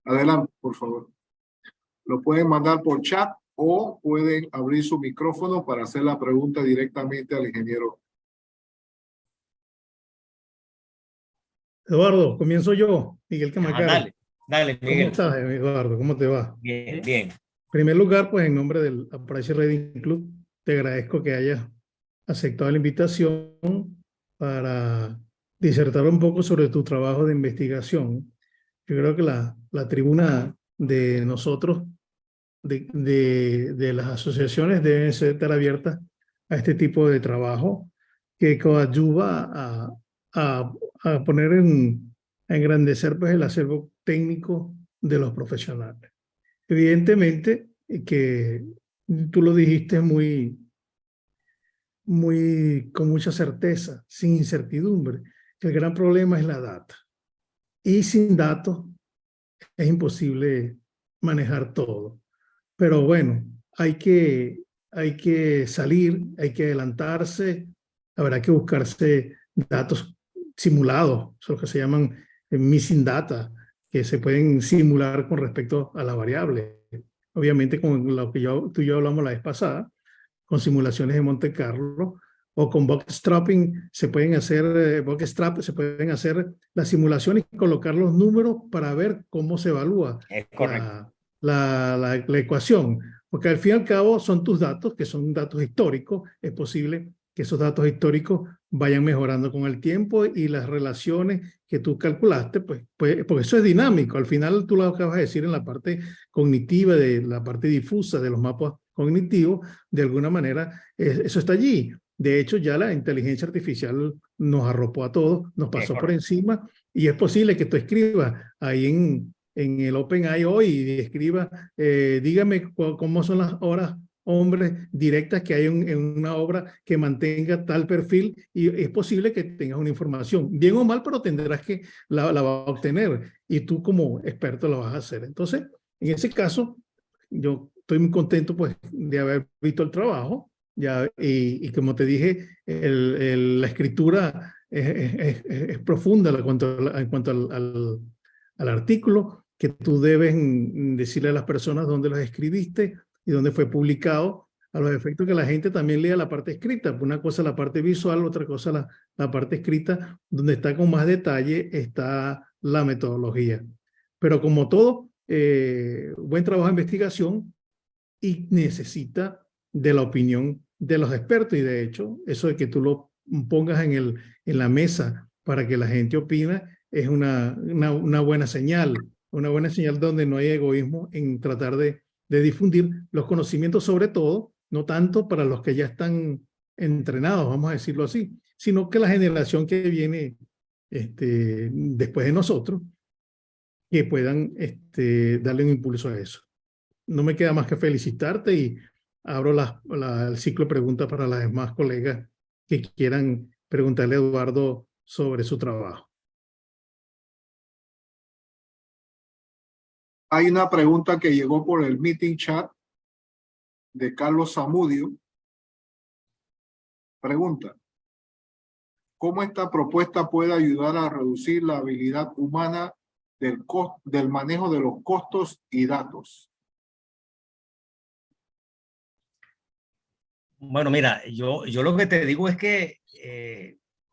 Adelante, por favor. Lo pueden mandar por chat o pueden abrir su micrófono para hacer la pregunta directamente al ingeniero. Eduardo, comienzo yo, Miguel Camacaro. Dale, Miguel. ¿Cómo estás, Eduardo? ¿Cómo te va? Bien, bien. En primer lugar, pues en nombre del Appraisal Reading Club, te agradezco que hayas aceptado la invitación para disertar un poco sobre tu trabajo de investigación. Yo creo que la tribuna de nosotros, de las asociaciones, deben estar abiertas a este tipo de trabajo que coadyuva a poner a engrandecer pues, el acervo técnico de los profesionales. Evidentemente que tú lo dijiste con mucha certeza, sin incertidumbre, que el gran problema es la data. Y sin datos es imposible manejar todo. Pero bueno, hay que salir, hay que adelantarse, habrá que buscarse datos simulados, son los que se llaman missing data, que se pueden simular con respecto a las variables. Obviamente con lo que tú y yo hablamos la vez pasada, con simulaciones de Monte Carlo, o con bootstrapping se pueden hacer, se pueden hacer las simulaciones y colocar los números para ver cómo se evalúa la ecuación. Porque al fin y al cabo son tus datos, que son datos históricos. Es posible que esos datos históricos vayan mejorando con el tiempo y las relaciones que tú calculaste, pues porque eso es dinámico. Al final tú lo acabas de decir en la parte cognitiva, de la parte difusa de los mapas cognitivos, de alguna manera eso está allí. De hecho, ya la inteligencia artificial nos arropó a todos, nos pasó por encima, y es posible que tú escribas ahí en el OpenAI hoy y escriba, dígame cómo son las horas hombres directas que hay en una obra que mantenga tal perfil, y es posible que tengas una información, bien o mal, pero tendrás que la vas a obtener, y tú como experto la vas a hacer. Entonces, en ese caso, yo estoy muy contento pues de haber visto el trabajo, ya, y como te dije, la escritura es profunda en cuanto al artículo, que tú debes decirle a las personas dónde los escribiste y dónde fue publicado, a los efectos que la gente también lea la parte escrita. Una cosa la parte visual, otra cosa la parte escrita, donde está con más detalle está la metodología. Pero como todo, buen trabajo de investigación y necesita de la opinión de los expertos, y de hecho, eso de que tú lo pongas en la mesa para que la gente opine es una buena señal. Una buena señal donde no hay egoísmo en tratar de difundir los conocimientos, sobre todo, no tanto para los que ya están entrenados, vamos a decirlo así, sino que la generación que viene después de nosotros, que puedan darle un impulso a eso. No me queda más que felicitarte y abro el ciclo de preguntas para las demás colegas que quieran preguntarle a Eduardo sobre su trabajo. Hay una pregunta que llegó por el meeting chat de Carlos Zamudio. Pregunta: ¿cómo esta propuesta puede ayudar a reducir la habilidad humana del manejo de los costos y datos? Bueno, mira, yo lo que te digo es que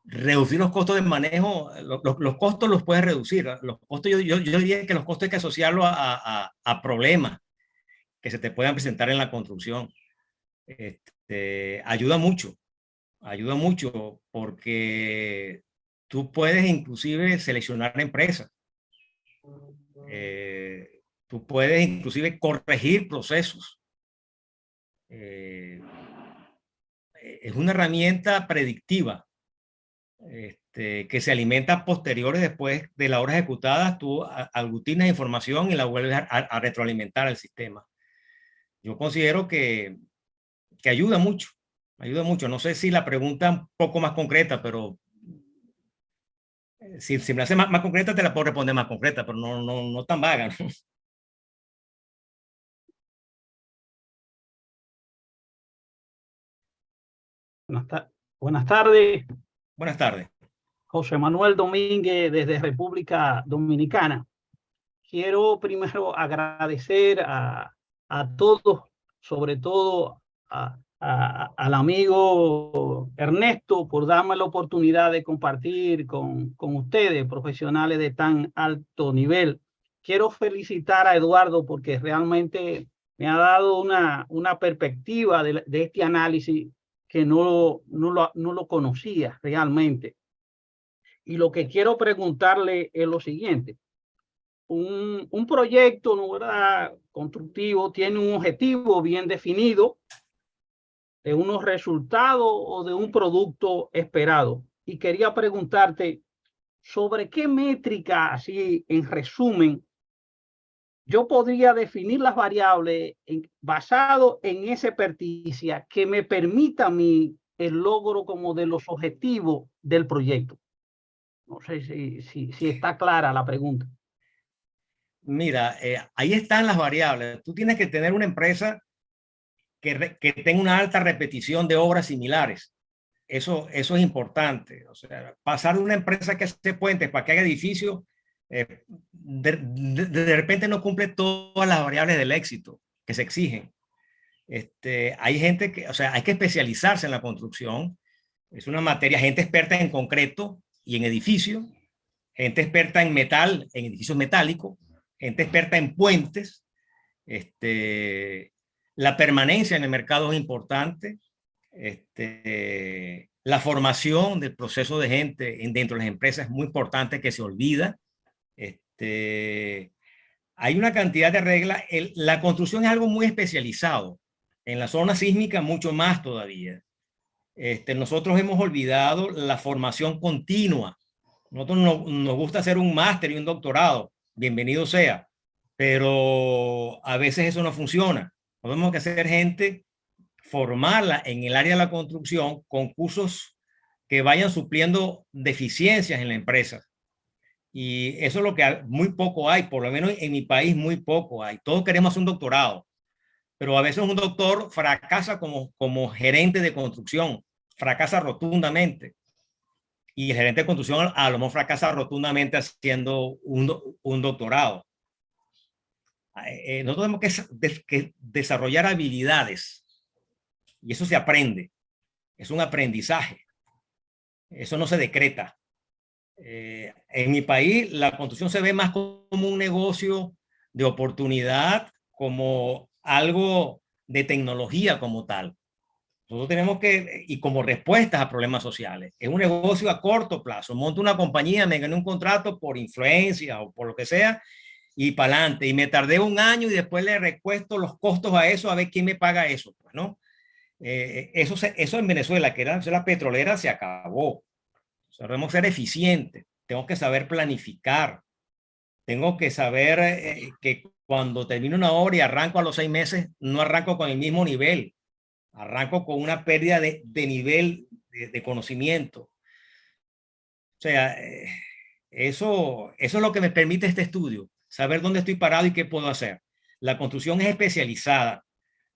reducir los costos de manejo, los costos los puedes reducir. Los costos, yo diría que los costos hay que asociarlos a problemas que se te puedan presentar en la construcción. Ayuda mucho porque tú puedes inclusive seleccionar empresas. Tú puedes inclusive corregir procesos. Es una herramienta predictiva que se alimenta posteriores después de la hora ejecutada. Tú aglutinas información y la vuelves a retroalimentar al sistema. Yo considero que ayuda mucho. Ayuda mucho. No sé si la pregunta un poco más concreta, pero si me hace más concreta, te la puedo responder más concreta, pero no tan vaga, ¿no? Buenas tardes, Buenas tardes. José Manuel Domínguez desde República Dominicana. Quiero primero agradecer a todos, sobre todo al amigo Ernesto, por darme la oportunidad de compartir con ustedes, profesionales de tan alto nivel. Quiero felicitar a Eduardo porque realmente me ha dado una perspectiva de este análisis que no lo conocía realmente. Y lo que quiero preguntarle es lo siguiente. Un proyecto, ¿no, verdad?, constructivo tiene un objetivo bien definido de unos resultados o de un producto esperado. Y quería preguntarte sobre qué métrica, así en resumen, yo podría definir las variables basado en esa experticia que me permita a mí el logro como de los objetivos del proyecto. No sé si está clara la pregunta. Mira, ahí están las variables. Tú tienes que tener una empresa que tenga una alta repetición de obras similares. Eso es importante. O sea, pasar de una empresa que hace puentes para que haga edificios, de repente no cumple todas las variables del éxito que se exigen. Hay gente que, o sea, hay que especializarse en la construcción. Es una materia, gente experta en concreto y en edificios, gente experta en metal, en edificios metálicos, gente experta en puentes. La permanencia en el mercado es importante. La formación del proceso de gente dentro de las empresas es muy importante, que se olvida. Hay una cantidad de reglas. La construcción es algo muy especializado. En la zona sísmica mucho más todavía. Nosotros hemos olvidado la formación continua. Nosotros nos gusta hacer un máster y un doctorado. Bienvenido sea. Pero a veces eso no funciona. Tenemos que hacer gente, formarla en el área de la construcción con cursos que vayan supliendo deficiencias en la empresa. Y eso es lo que muy poco hay, por lo menos en mi país muy poco hay. Todos queremos hacer un doctorado, pero a veces un doctor fracasa como gerente de construcción, fracasa rotundamente. Y el gerente de construcción a lo mejor fracasa rotundamente haciendo un doctorado. Nosotros tenemos que desarrollar habilidades y eso se aprende. Es un aprendizaje. Eso no se decreta. En mi país la construcción se ve más como un negocio de oportunidad, como algo de tecnología como tal. Nosotros tenemos que, y como respuestas a problemas sociales, es un negocio a corto plazo. Monto una compañía, me gané un contrato por influencia o por lo que sea, y para adelante. Y me tardé un año y después le recuesto los costos a eso, a ver quién me paga eso, pues, ¿no? Eso en Venezuela, que era la petrolera, se acabó. O sea, debemos ser eficientes. Tengo que saber planificar. Tengo que saber que cuando termino una obra y arranco a los 6 meses, no arranco con el mismo nivel. Arranco con una pérdida de nivel de conocimiento. O sea, eso es lo que me permite este estudio. saber dónde estoy parado y qué puedo hacer. La construcción es especializada.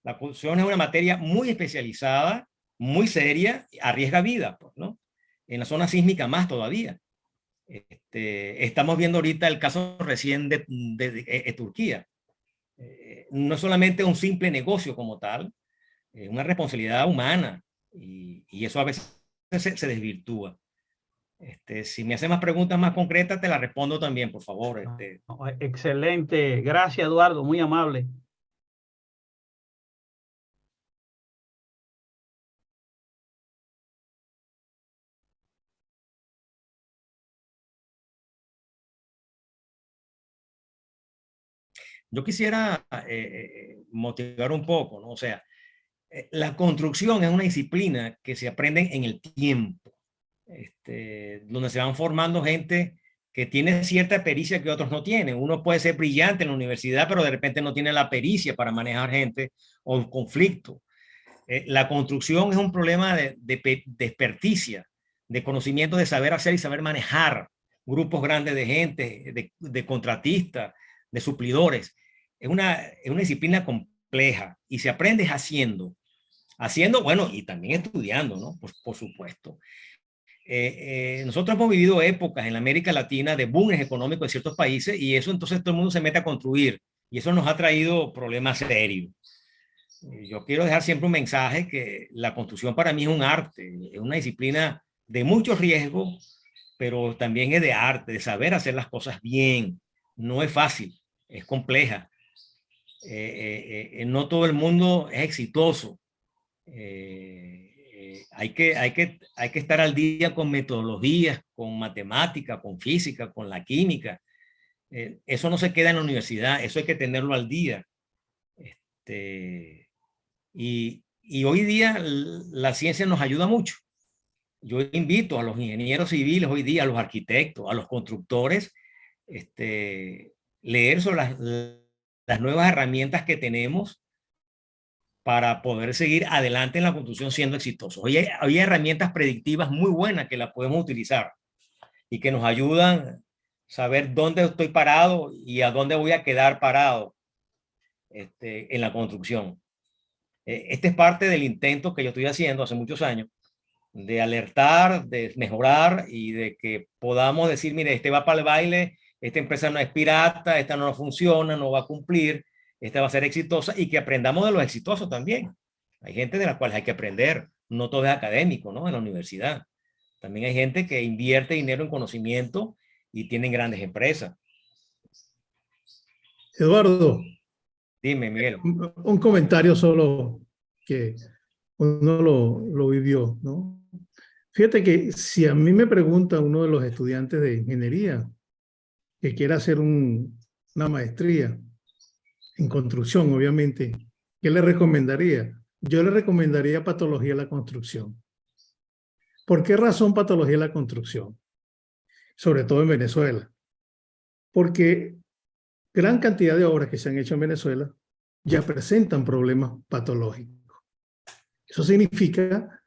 La construcción es una materia muy especializada, muy seria, arriesga vida, pues, ¿no? En la zona sísmica más todavía. Estamos viendo ahorita el caso recién de Turquía. No es solamente un simple negocio como tal, es una responsabilidad humana y eso a veces se desvirtúa. Si me hace más preguntas más concretas, te las respondo también, por favor. Excelente. Gracias, Eduardo. Muy amable. Yo quisiera motivar un poco, ¿no? O sea, la construcción es una disciplina que se aprende en el tiempo, donde se van formando gente que tiene cierta pericia que otros no tienen. Uno puede ser brillante en la universidad, pero de repente no tiene la pericia para manejar gente o un conflicto. La construcción es un problema de experticia, de conocimiento, de saber hacer y saber manejar grupos grandes de gente, de contratistas, de suplidores. Es una disciplina compleja y se aprende haciendo, bueno, y también estudiando, ¿no? Por supuesto. Nosotros hemos vivido épocas en la América Latina de booms económicos en ciertos países y eso entonces todo el mundo se mete a construir y eso nos ha traído problemas serios. Yo quiero dejar siempre un mensaje que la construcción para mí es un arte, es una disciplina de mucho riesgo, pero también es de arte, de saber hacer las cosas bien. No es fácil, es compleja. No todo el mundo es exitoso. Hay que estar al día con metodologías, con matemática, con física, con la química. Eso no se queda en la universidad, eso hay que tenerlo al día. Y hoy día la ciencia nos ayuda mucho. Yo invito a los ingenieros civiles hoy día, a los arquitectos, a los constructores, leer sobre las nuevas herramientas que tenemos para poder seguir adelante en la construcción siendo exitosos. Hoy hay herramientas predictivas muy buenas que las podemos utilizar y que nos ayudan a saber dónde estoy parado y a dónde voy a quedar parado en la construcción. Este es parte del intento que yo estoy haciendo hace muchos años de alertar, de mejorar y de que podamos decir, mire, este va para el baile, esta empresa no es pirata, esta no funciona, no va a cumplir, esta va a ser exitosa y que aprendamos de los exitosos también. Hay gente de la cual hay que aprender, no todo es académico, ¿no? En la universidad. También hay gente que invierte dinero en conocimiento y tienen grandes empresas. Eduardo. Dime, Miguel. Un comentario solo que uno lo vivió, ¿no? Fíjate que si a mí me pregunta uno de los estudiantes de ingeniería que quiere hacer una maestría en construcción, obviamente, ¿qué le recomendaría? Yo le recomendaría patología de la construcción. ¿Por qué razón patología de la construcción? Sobre todo en Venezuela. Porque gran cantidad de obras que se han hecho en Venezuela ya presentan problemas patológicos. Eso significa,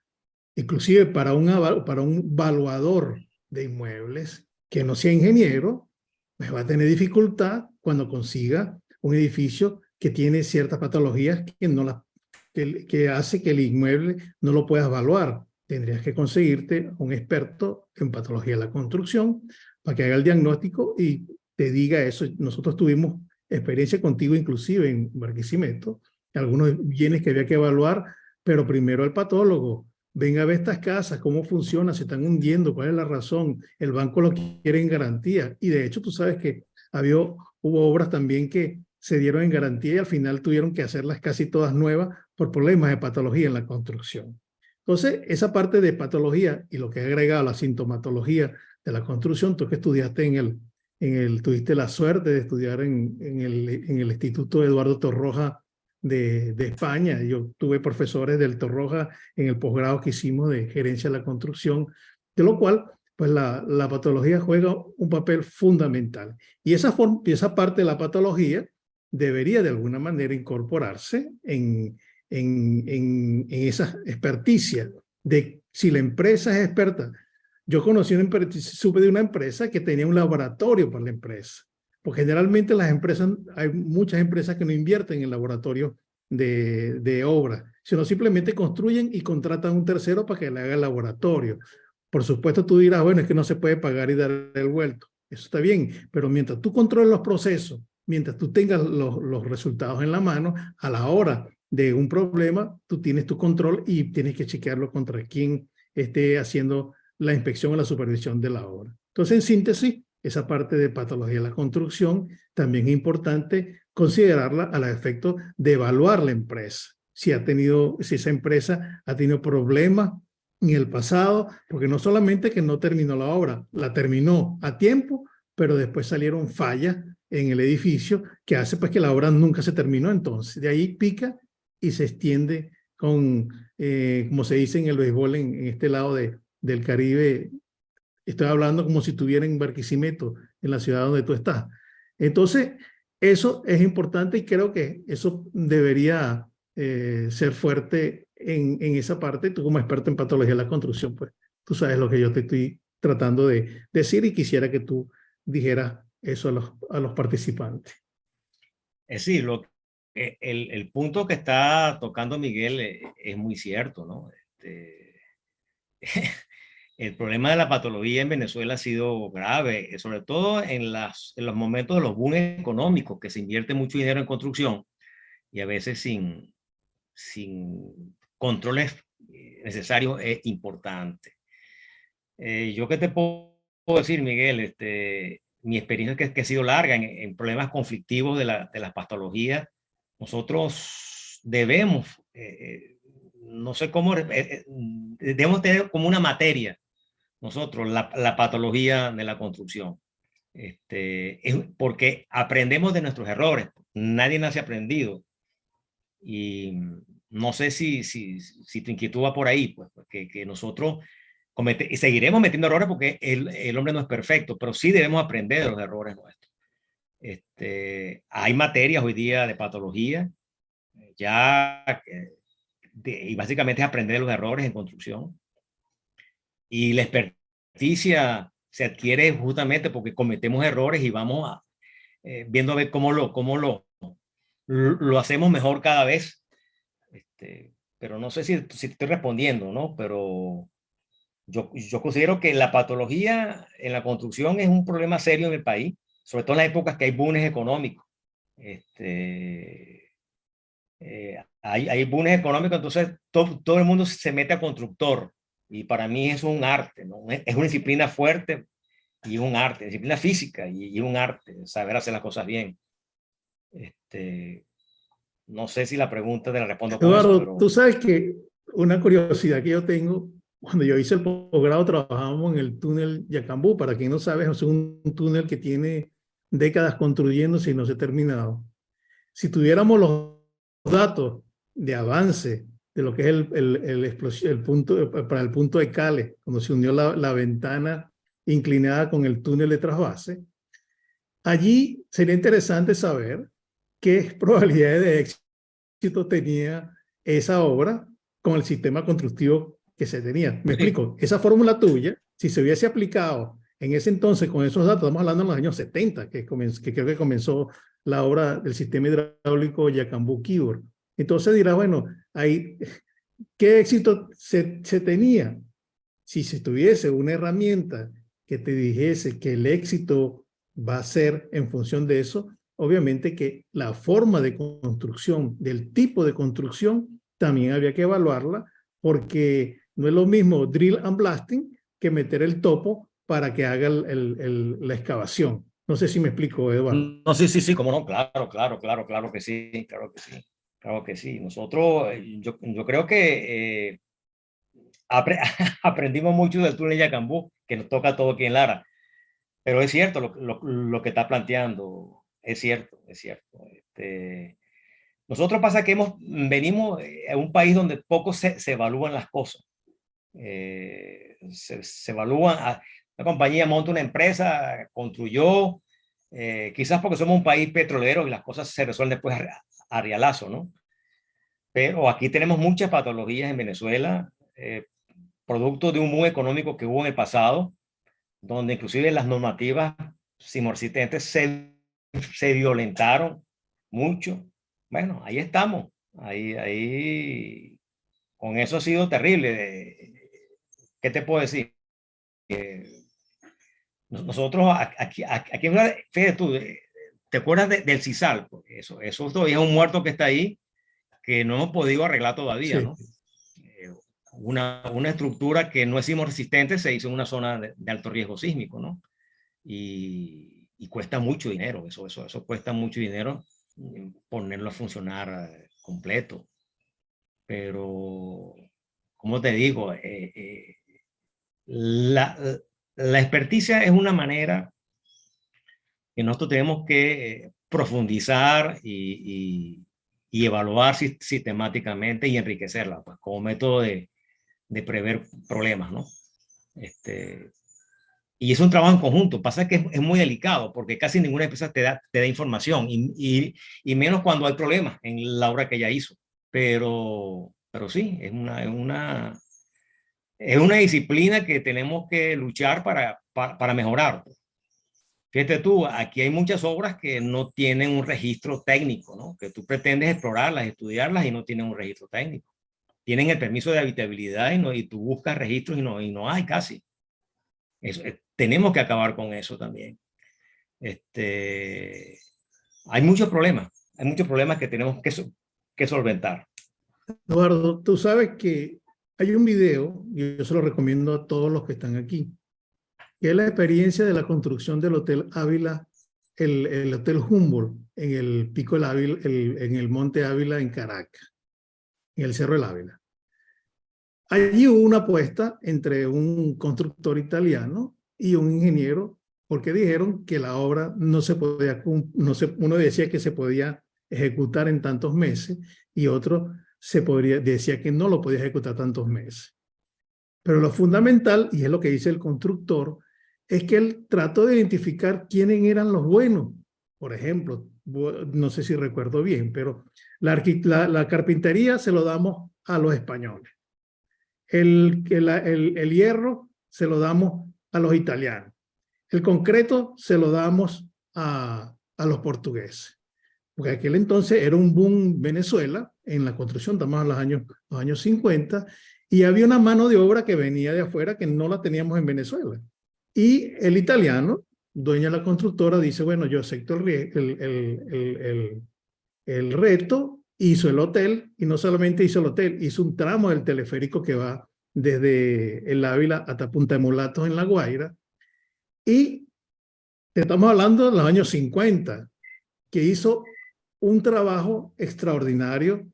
inclusive para un evaluador de inmuebles que no sea ingeniero, pues va a tener dificultad cuando consiga un edificio que tiene ciertas patologías que hace que el inmueble no lo puedas evaluar. Tendrías que conseguirte un experto en patología de la construcción para que haga el diagnóstico y te diga eso. Nosotros tuvimos experiencia contigo inclusive en Barquisimeto, algunos bienes que había que evaluar, pero primero el patólogo, venga a ver estas casas, cómo funciona, se están hundiendo, cuál es la razón, el banco lo quiere en garantía, y de hecho tú sabes que hubo obras también que se dieron en garantía y al final tuvieron que hacerlas casi todas nuevas por problemas de patología en la construcción. Entonces, esa parte de patología y lo que ha agregado la sintomatología de la construcción, tú que estudiaste tuviste la suerte de estudiar en el Instituto Eduardo Torroja de España. Yo tuve profesores del Torroja en el posgrado que hicimos de gerencia de la construcción, de lo cual pues la patología juega un papel fundamental. Y esa parte de la patología debería de alguna manera incorporarse en esa experticia de si la empresa es experta. Yo supe de una empresa que tenía un laboratorio para la empresa. porque generalmente las empresas, hay muchas empresas que no invierten en laboratorios de obra, sino simplemente construyen y contratan a un tercero para que le haga el laboratorio. Por supuesto, tú dirás, bueno, es que no se puede pagar y dar el vuelto. Eso está bien, pero mientras tú controles los procesos, mientras tú tengas los resultados en la mano, a la hora de un problema, tú tienes tu control y tienes que chequearlo contra quien esté haciendo la inspección o la supervisión de la obra. Entonces, en síntesis, esa parte de patología de la construcción también es importante considerarla al efecto de evaluar la empresa. Si esa empresa ha tenido problemas en el pasado, porque no solamente que no terminó la obra, la terminó a tiempo, pero después salieron fallas en el edificio que hace pues que la obra nunca se terminó. Entonces, de ahí pica y se extiende con, como se dice en el béisbol en este lado del Caribe. Estoy hablando como si estuviera en Barquisimeto, en la ciudad donde tú estás. Entonces, eso es importante y creo que eso debería ser fuerte en esa parte. Tú como experto en patología de la construcción, pues tú sabes lo que yo te estoy tratando de decir y quisiera que tú dijeras eso a los participantes. Es decir, el punto que está tocando Miguel es muy cierto, ¿no? El problema de la patología en Venezuela ha sido grave, sobre todo en los momentos de los boom económicos, que se invierte mucho dinero en construcción y a veces sin controles necesarios es importante. Yo qué te puedo decir, Miguel, mi experiencia que ha sido larga en problemas conflictivos de las patologías. Nosotros debemos, no sé cómo, debemos tener como una materia nosotros la patología de la construcción. Porque aprendemos de nuestros errores. Nadie nace aprendido. Y no sé si tu inquietud va por ahí, pues, que nosotros y seguiremos metiendo errores porque el hombre no es perfecto, pero sí debemos aprender de los errores nuestros. Hay materias hoy día de patología, y básicamente es aprender de los errores en construcción. Y la experticia se adquiere justamente porque cometemos errores y vamos viendo a ver cómo lo hacemos mejor cada vez. Pero no sé si estoy respondiendo, ¿no? Pero yo considero que la patología en la construcción es un problema serio en el país, sobre todo en las épocas que hay booms económicos. Hay booms económicos, entonces todo el mundo se mete a constructor. Y para mí es un arte, ¿no? Es una disciplina fuerte y un arte, disciplina física y un arte, saber hacer las cosas bien. No sé si la pregunta te la respondo con Eduardo, eso, pero... tú sabes que una curiosidad que yo tengo, cuando yo hice el posgrado trabajábamos en el túnel Yacambú. Para quien no sabe, es un túnel que tiene décadas construyéndose y no se ha terminado. Si tuviéramos los datos de avance de lo que es el punto, para el punto de Cale, cuando se unió la ventana inclinada con el túnel de trasvase, allí sería interesante saber qué probabilidades de éxito tenía esa obra con el sistema constructivo que se tenía. Me explico, esa fórmula tuya, si se hubiese aplicado en ese entonces con esos datos, estamos hablando en los años 70, que creo que comenzó la obra del sistema hidráulico Yacambú-Quibor. Entonces dirá, bueno, ahí, ¿qué éxito se tenía? Si se tuviese una herramienta que te dijese que el éxito va a ser en función de eso, obviamente que la forma de construcción, del tipo de construcción, también había que evaluarla, porque no es lo mismo drill and blasting que meter el topo para que haga la excavación. No sé si me explico, Eduardo. No, sí, cómo no, claro que sí, claro que sí. Nosotros, yo creo que aprendimos mucho del túnel Yacambú, que nos toca todo aquí en Lara, pero es cierto lo que está planteando, es cierto. Nosotros pasa que venimos a un país donde poco se evalúan las cosas. Se evalúan, la compañía monta una empresa, construyó, quizás porque somos un país petrolero y las cosas se resuelven después a rialazo, ¿no? Pero aquí tenemos muchas patologías en Venezuela, producto de un boom económico que hubo en el pasado, donde inclusive las normativas simorcitentes se se violentaron mucho. Bueno, ahí estamos. Ahí, con eso ha sido terrible. ¿Qué te puedo decir? Nosotros aquí, fíjate tú, ¿te acuerdas del CISAL? Eso todavía es un muerto que está ahí, que no hemos podido arreglar todavía, Sí. ¿no? Una estructura que no es sismo resistente se hizo en una zona de alto riesgo sísmico, ¿no? Y cuesta mucho dinero, eso cuesta mucho dinero ponerlo a funcionar completo. Pero, como te digo, la experticia es una manera que nosotros tenemos que profundizar y evaluar sistemáticamente y enriquecerla, pues, como método de prever problemas, ¿no? Y es un trabajo en conjunto. Pasa que es muy delicado porque casi ninguna empresa te da información y menos cuando hay problemas en la obra que ella hizo. Pero sí, es una disciplina que tenemos que luchar para mejorar. Fíjate tú, aquí hay muchas obras que no tienen un registro técnico, ¿no? Que tú pretendes explorarlas, estudiarlas y no tienen un registro técnico. Tienen el permiso de habitabilidad y tú buscas registros y no hay casi. Tenemos que acabar con eso también. Hay muchos problemas que tenemos que solventar. Eduardo, tú sabes que hay un video, y yo se lo recomiendo a todos los que están aquí, que es la experiencia de la construcción del Hotel Ávila, el Hotel Humboldt, en el Pico del Ávila, en el Monte Ávila en Caracas, en el Cerro del Ávila. Allí hubo una apuesta entre un constructor italiano y un ingeniero, porque dijeron que la obra no se podía, uno decía que se podía ejecutar en tantos meses y otro decía que no lo podía ejecutar tantos meses. Pero lo fundamental, y es lo que dice el constructor, es que él trató de identificar quiénes eran los buenos. Por ejemplo, no sé si recuerdo bien, pero la carpintería se lo damos a los españoles. El hierro se lo damos a los italianos. El concreto se lo damos a los portugueses. Porque aquel entonces era un boom Venezuela en la construcción, estamos en los años 50, y había una mano de obra que venía de afuera que no la teníamos en Venezuela. Y el italiano, dueño de la constructora, dice, bueno, yo acepto el reto, hizo el hotel, y no solamente hizo el hotel, hizo un tramo del teleférico que va desde el Ávila hasta Punta de Mulatos en La Guaira, y estamos hablando de los años 50, que hizo un trabajo extraordinario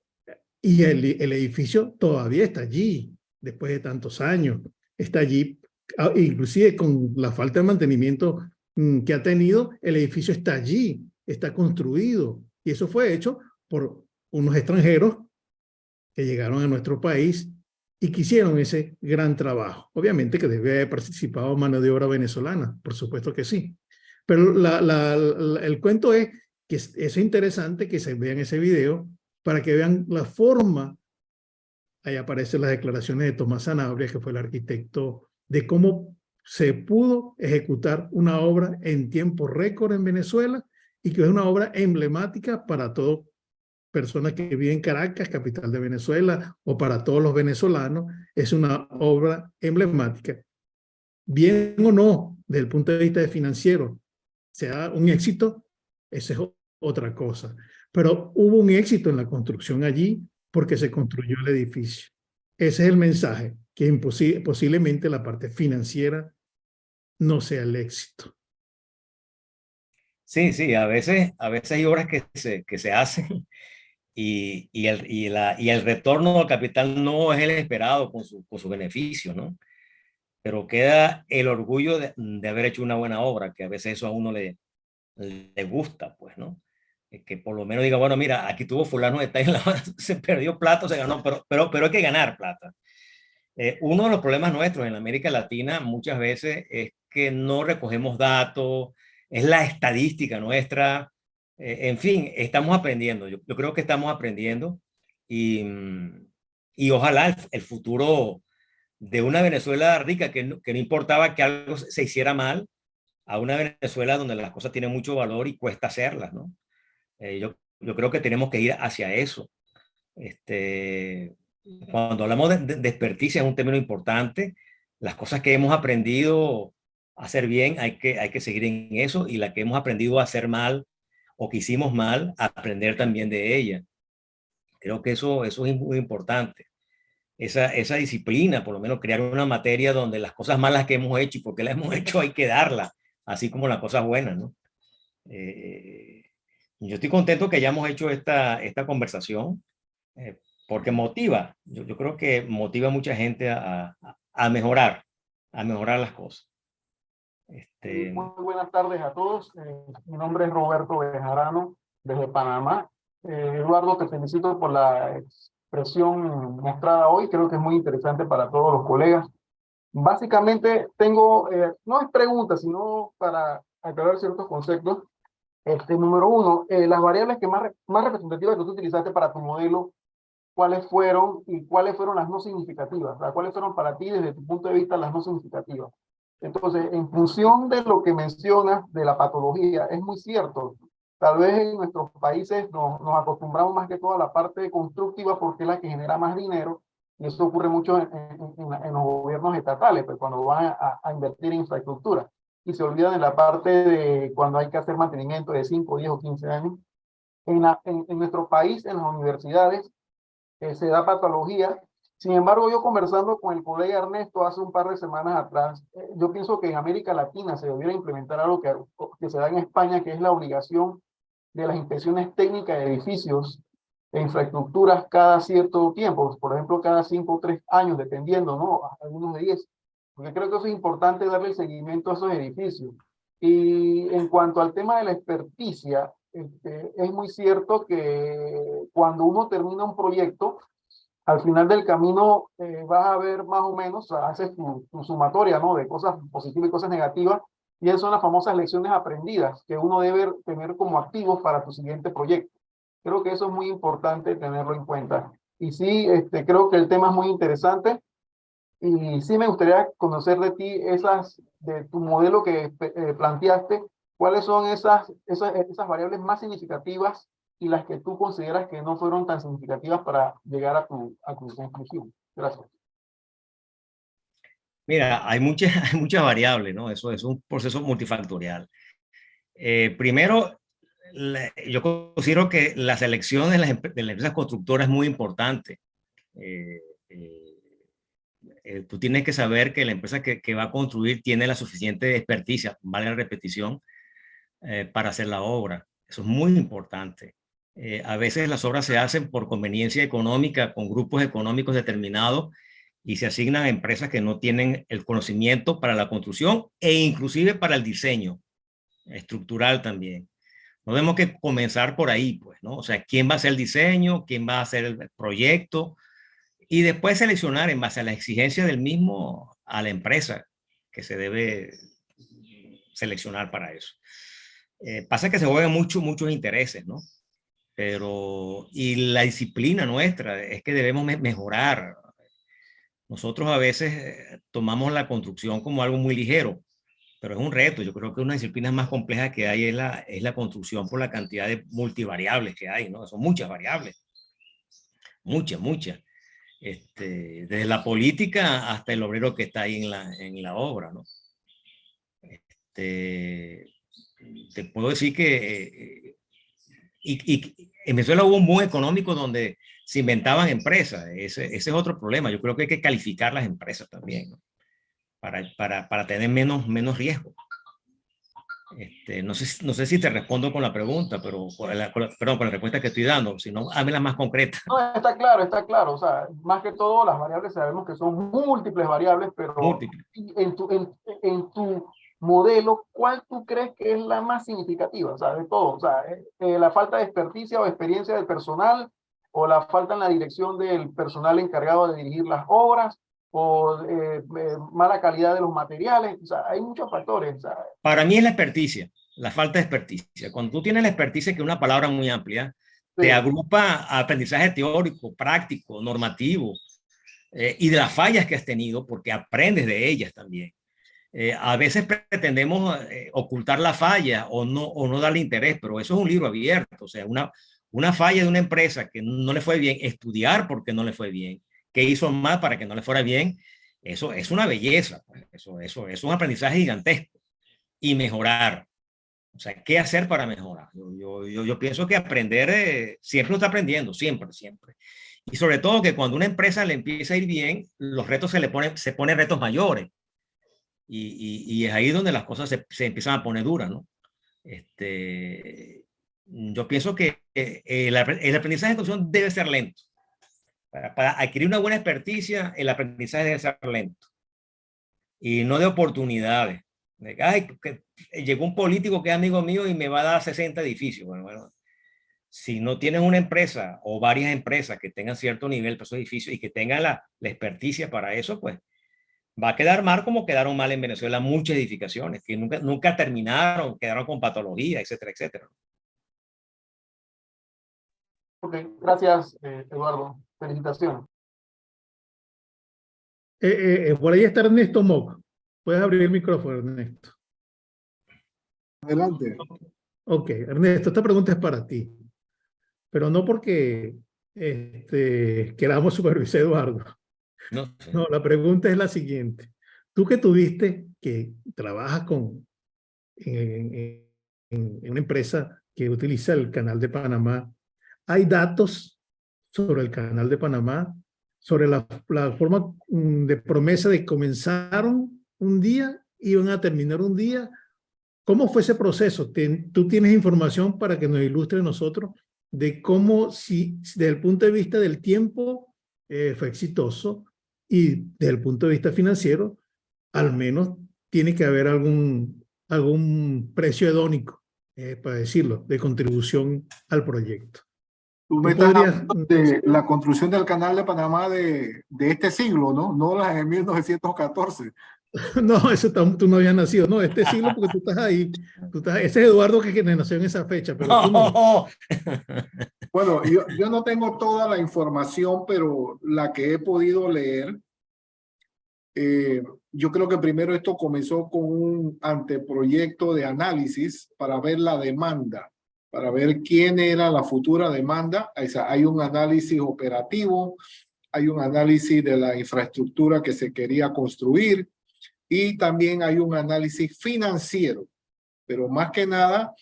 y el edificio todavía está allí, después de tantos años, está allí, inclusive con la falta de mantenimiento que ha tenido, el edificio está allí, está construido, y eso fue hecho por unos extranjeros que llegaron a nuestro país y que hicieron ese gran trabajo. Obviamente que debe haber participado mano de obra venezolana, por supuesto que sí. Pero el cuento es que es interesante que se vean ese video para que vean la forma. Ahí aparecen las declaraciones de Tomás Sanabria, que fue el arquitecto, de cómo se pudo ejecutar una obra en tiempo récord en Venezuela y que es una obra emblemática para toda persona que vive en Caracas, capital de Venezuela, o para todos los venezolanos. Es una obra emblemática. Bien o no, desde el punto de vista de financiero, sea un éxito, esa es otra cosa. Pero hubo un éxito en la construcción allí porque se construyó el edificio. Ese es el mensaje, que posiblemente la parte financiera no sea el éxito. Sí, a veces hay obras que se hacen y el retorno al capital no es el esperado con su beneficio, ¿no? Pero queda el orgullo de haber hecho una buena obra, que a veces eso a uno le gusta, pues, ¿no? Que por lo menos diga, bueno, mira, aquí tuvo fulano de tal, se perdió plata, se ganó, pero hay que ganar plata. Uno de los problemas nuestros en América Latina muchas veces es que no recogemos datos, es la estadística nuestra, en fin, estamos aprendiendo, yo creo que estamos aprendiendo y ojalá el futuro de una Venezuela rica, que no importaba que algo se hiciera mal, a una Venezuela donde las cosas tienen mucho valor y cuesta hacerlas, ¿no? Yo creo que tenemos que ir hacia eso. Cuando hablamos de experticia, es un término importante. Las cosas que hemos aprendido a hacer bien, hay que seguir en eso, y la que hemos aprendido a hacer mal o que hicimos mal, aprender también de ella. Creo que eso es muy importante. Esa disciplina, por lo menos crear una materia donde las cosas malas que hemos hecho y por qué las hemos hecho hay que darlas, así como las cosas buenas, ¿no? Yo estoy contento que hayamos hecho esta conversación, porque motiva. Yo creo que motiva a mucha gente a mejorar las cosas. Muy buenas tardes a todos. Mi nombre es Roberto Bejarano, desde Panamá. Eduardo, te felicito por la expresión mostrada hoy. Creo que es muy interesante para todos los colegas. Básicamente tengo, no es pregunta, sino para aclarar ciertos conceptos. Número uno, las variables que más representativas que tú utilizaste para tu modelo, ¿cuáles fueron y cuáles fueron las no significativas? O sea, ¿cuáles fueron para ti desde tu punto de vista las no significativas? Entonces, en función de lo que mencionas de la patología, es muy cierto. Tal vez en nuestros países nos acostumbramos más que todo a la parte constructiva porque es la que genera más dinero, y eso ocurre mucho en los gobiernos estatales, pues cuando van a invertir en infraestructura, y se olvidan de la parte de cuando hay que hacer mantenimiento de 5, 10 o 15 años. En nuestro país, en las universidades, se da patología. Sin embargo, yo conversando con el colega Ernesto hace un par de semanas atrás, yo pienso que en América Latina se debiera implementar algo que se da en España, que es la obligación de las inspecciones técnicas de edificios e infraestructuras cada cierto tiempo, por ejemplo, cada 5 o 3 años, dependiendo, ¿no? Algunos de 10, porque creo que eso es importante, darle seguimiento a esos edificios. Y en cuanto al tema de la experticia, es muy cierto que cuando uno termina un proyecto, al final del camino vas a ver más o menos, haces tu sumatoria, ¿no? De cosas positivas y cosas negativas, y esas son las famosas lecciones aprendidas que uno debe tener como activos para tu siguiente proyecto. Creo que eso es muy importante tenerlo en cuenta. Y sí, creo que el tema es muy interesante, y sí me gustaría conocer de ti de tu modelo que planteaste, cuáles son esas variables más significativas y las que tú consideras que no fueron tan significativas para llegar a tu conclusión. Gracias. Mira, hay muchas variables, ¿no? Eso es un proceso multifactorial. Primero, yo considero que la selección de las empresas constructoras es muy importante. Tú tienes que saber que la empresa que va a construir tiene la suficiente experticia, vale la repetición, para hacer la obra. Eso es muy importante. A veces las obras se hacen por conveniencia económica, con grupos económicos determinados, y se asignan a empresas que no tienen el conocimiento para la construcción e inclusive para el diseño estructural también. No tenemos que comenzar por ahí, pues, ¿no? O sea, ¿quién va a hacer el diseño? ¿Quién va a hacer el proyecto? Y después seleccionar en base a la exigencia del mismo a la empresa que se debe seleccionar para eso. Pasa que se juegan muchos intereses, ¿no? Y la disciplina nuestra es que debemos mejorar. Nosotros a veces tomamos la construcción como algo muy ligero, pero es un reto. Yo creo que una disciplina más compleja que hay es la construcción, por la cantidad de multivariables que hay, ¿no? Son muchas variables, muchas. Desde la política hasta el obrero que está ahí en la obra, ¿no? Te puedo decir que en Venezuela hubo un boom económico donde se inventaban empresas. Ese es otro problema. Yo creo que hay que calificar las empresas también, ¿no? Para tener menos riesgo. No sé si te respondo con la pregunta, pero perdón, con la respuesta que estoy dando, si no, hazmela más concreta. No, está claro. O sea, más que todo las variables sabemos que son múltiples variables, pero Múltiples. en tu modelo, ¿cuál tú crees que es la más significativa? O sea, de todo. O sea, la falta de experticia o experiencia del personal, o la falta en la dirección del personal encargado de dirigir las obras, o mala calidad de los materiales. O sea, hay muchos factores. O sea, para mí es la experticia, la falta de experticia. Cuando tú tienes la experticia, que es una palabra muy amplia, sí, te agrupa a aprendizaje teórico, práctico, normativo, y de las fallas que has tenido, porque aprendes de ellas también. A veces pretendemos ocultar la falla o no darle interés, pero eso es un libro abierto. O sea, una falla de una empresa que no le fue bien, estudiar por qué no le fue bien, qué hizo mal para que no le fuera bien, eso es una belleza. Pues. Eso es un aprendizaje gigantesco. Y mejorar. O sea, ¿qué hacer para mejorar? Yo pienso que aprender, siempre lo está aprendiendo, siempre, siempre. Y sobre todo que cuando una empresa le empieza a ir bien, los retos se ponen retos mayores. Y es ahí donde las cosas se empiezan a poner duras, ¿no? Yo pienso que el aprendizaje de construcción debe ser lento. Para adquirir una buena experticia, el aprendizaje debe ser lento. Y no de oportunidades. Ay, que llegó un político que es amigo mío y me va a dar 60 edificios. Bueno, si no tienes una empresa o varias empresas que tengan cierto nivel para esos edificios y que tengan la experticia para eso, pues va a quedar mal como quedaron mal en Venezuela muchas edificaciones que nunca terminaron, quedaron con patología, etcétera, etcétera. Ok, gracias, Eduardo. Felicitaciones. Por ahí está Ernesto Mock. Puedes abrir el micrófono, Ernesto. Adelante. Ok, Ernesto, esta pregunta es para ti, pero no porque queramos supervisar a Eduardo. No, sí. No, la pregunta es la siguiente. Tú que tuviste, que trabajas en una empresa que utiliza el Canal de Panamá, ¿hay datos sobre el Canal de Panamá, sobre la forma de promesa de comenzaron un día y van a terminar un día? ¿Cómo fue ese proceso? ¿Tú tienes información para que nos ilustre a nosotros de cómo, si desde el punto de vista del tiempo fue exitoso y desde el punto de vista financiero, al menos tiene que haber algún precio hedónico, para decirlo, de contribución al proyecto? Tú me ¿Tú estás podrías, hablando de la construcción del Canal de Panamá de este siglo, ¿no? No la de 1914. no, eso tú no habías nacido, no, este siglo porque tú estás ahí, ese es Eduardo que nació en esa fecha, pero tú no. Bueno, yo no tengo toda la información, pero la que he podido leer, yo creo que primero esto comenzó con un anteproyecto de análisis para ver la demanda, para ver quién era la futura demanda. O sea, hay un análisis operativo, hay un análisis de la infraestructura que se quería construir y también hay un análisis financiero, pero más que nada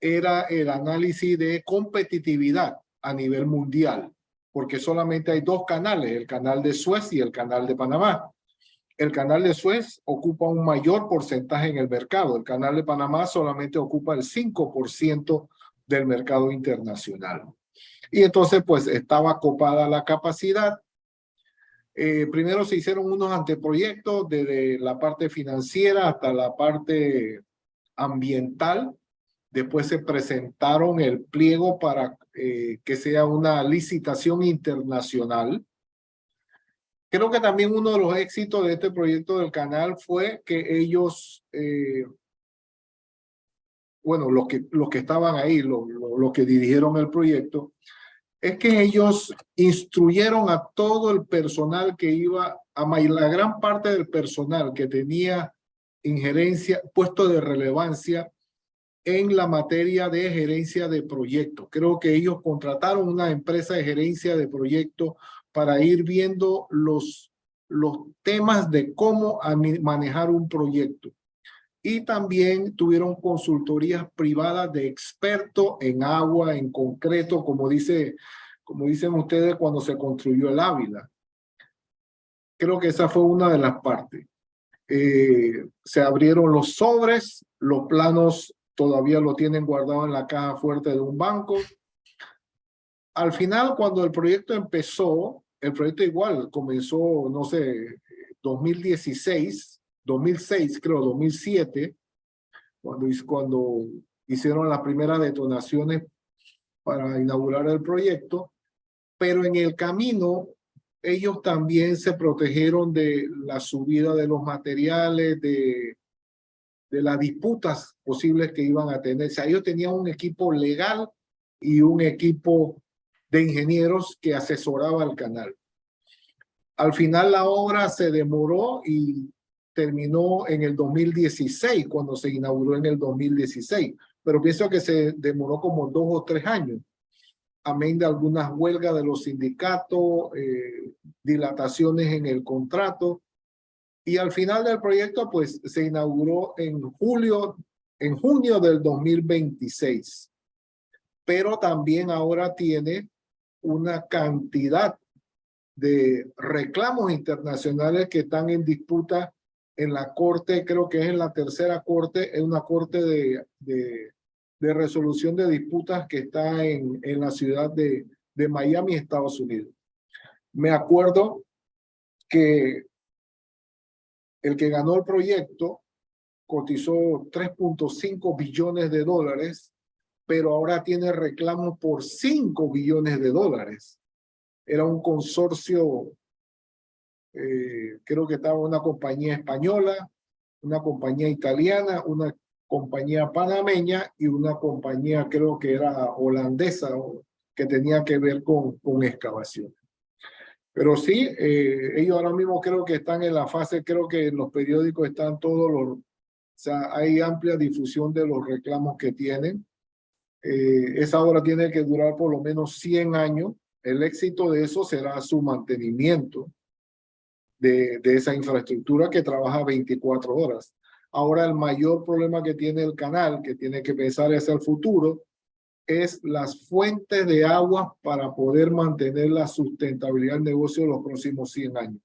era el análisis de competitividad a nivel mundial, porque solamente hay dos canales, el canal de Suez y el canal de Panamá. El canal de Suez ocupa un mayor porcentaje en el mercado. El canal de Panamá solamente ocupa el 5% del mercado internacional. Y entonces, pues, estaba copada la capacidad. Primero se hicieron unos anteproyectos desde la parte financiera hasta la parte ambiental. Después se presentaron el pliego para que sea una licitación internacional. Creo que también uno de los éxitos de este proyecto del canal fue que ellos, bueno, los que estaban ahí, los que dirigieron el proyecto, es que ellos instruyeron a todo el personal que iba, la gran parte del personal que tenía injerencia, puesto de relevancia en la materia de gerencia de proyectos. Creo que ellos contrataron una empresa de gerencia de proyectos para ir viendo los temas de cómo manejar un proyecto. Y también tuvieron consultorías privadas de expertos en agua, en concreto, como dicen ustedes cuando se construyó el Ávila. Creo que esa fue una de las partes. Se abrieron los sobres, los planos todavía lo tienen guardado en la caja fuerte de un banco. Al final, cuando el proyecto empezó, el proyecto igual comenzó, no sé, 2016, 2006, creo, 2007, cuando hicieron las primeras detonaciones para inaugurar el proyecto, pero en el camino ellos también se protegieron de la subida de los materiales, de las disputas posibles que iban a tener. O sea, ellos tenían un equipo legal y un equipo de ingenieros que asesoraba al canal. Al final la obra se demoró y terminó en el 2016, cuando se inauguró en el 2016, pero pienso que se demoró como 2 o 3 años, amén de algunas huelgas de los sindicatos, dilataciones en el contrato, y al final del proyecto pues se inauguró en junio del 2026, pero también ahora tiene una cantidad de reclamos internacionales que están en disputa en la corte, creo que es en la tercera corte, es una corte de resolución de disputas que está en la ciudad de Miami, Estados Unidos. Me acuerdo que el que ganó el proyecto cotizó 3.5 billones de dólares, pero ahora tiene reclamos por 5 billones de dólares. Era un consorcio, creo que estaba una compañía española, una compañía italiana, una compañía panameña y una compañía creo que era holandesa que tenía que ver con excavación. Pero sí, ellos ahora mismo creo que están en la fase, creo que en los periódicos están todos los, o sea, hay amplia difusión de los reclamos que tienen. Esa obra tiene que durar por lo menos 100 años. El éxito de eso será su mantenimiento de esa infraestructura que trabaja 24 horas. Ahora el mayor problema que tiene el canal, que tiene que pensar hacia el futuro, es las fuentes de agua para poder mantener la sustentabilidad del negocio los próximos 100 años.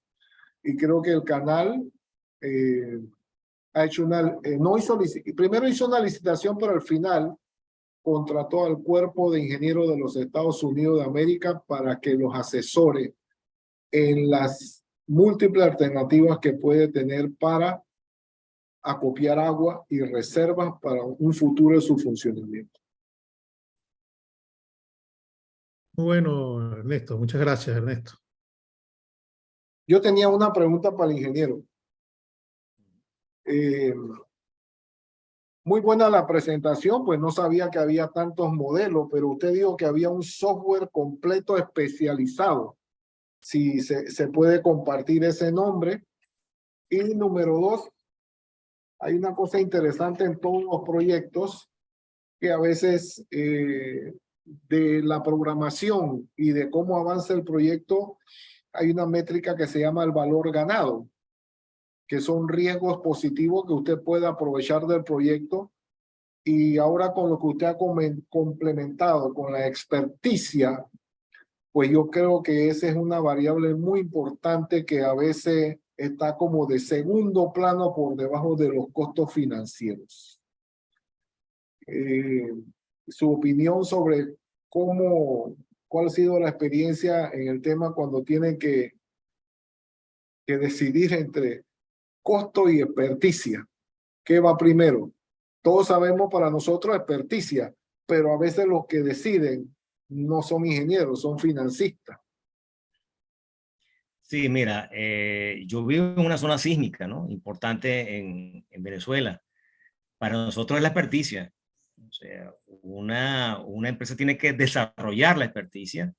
Y creo que el canal ha hecho una, primero hizo una licitación, pero al final contrató al cuerpo de ingenieros de los Estados Unidos de América para que los asesore en las múltiples alternativas que puede tener para acopiar agua y reservas para un futuro de su funcionamiento. Bueno, Ernesto, muchas gracias, Ernesto. Yo tenía una pregunta para el ingeniero. Muy buena la presentación, pues no sabía que había tantos modelos, pero usted dijo que había un software completo especializado. Si se puede compartir ese nombre. Y número 2, hay una cosa interesante en todos los proyectos que a veces de la programación y de cómo avanza el proyecto, hay una métrica que se llama el valor ganado, que son riesgos positivos que usted puede aprovechar del proyecto. Y ahora con lo que usted ha complementado con la experticia, pues yo creo que esa es una variable muy importante que a veces está como de segundo plano por debajo de los costos financieros. Su opinión sobre cuál ha sido la experiencia en el tema cuando tienen que decidir entre costo y experticia. ¿Qué va primero? Todos sabemos para nosotros experticia, pero a veces los que deciden no son ingenieros, son financistas. Sí, mira, yo vivo en una zona sísmica, ¿no? Importante en Venezuela. Para nosotros es la experticia. O sea, una empresa tiene que desarrollar la experticia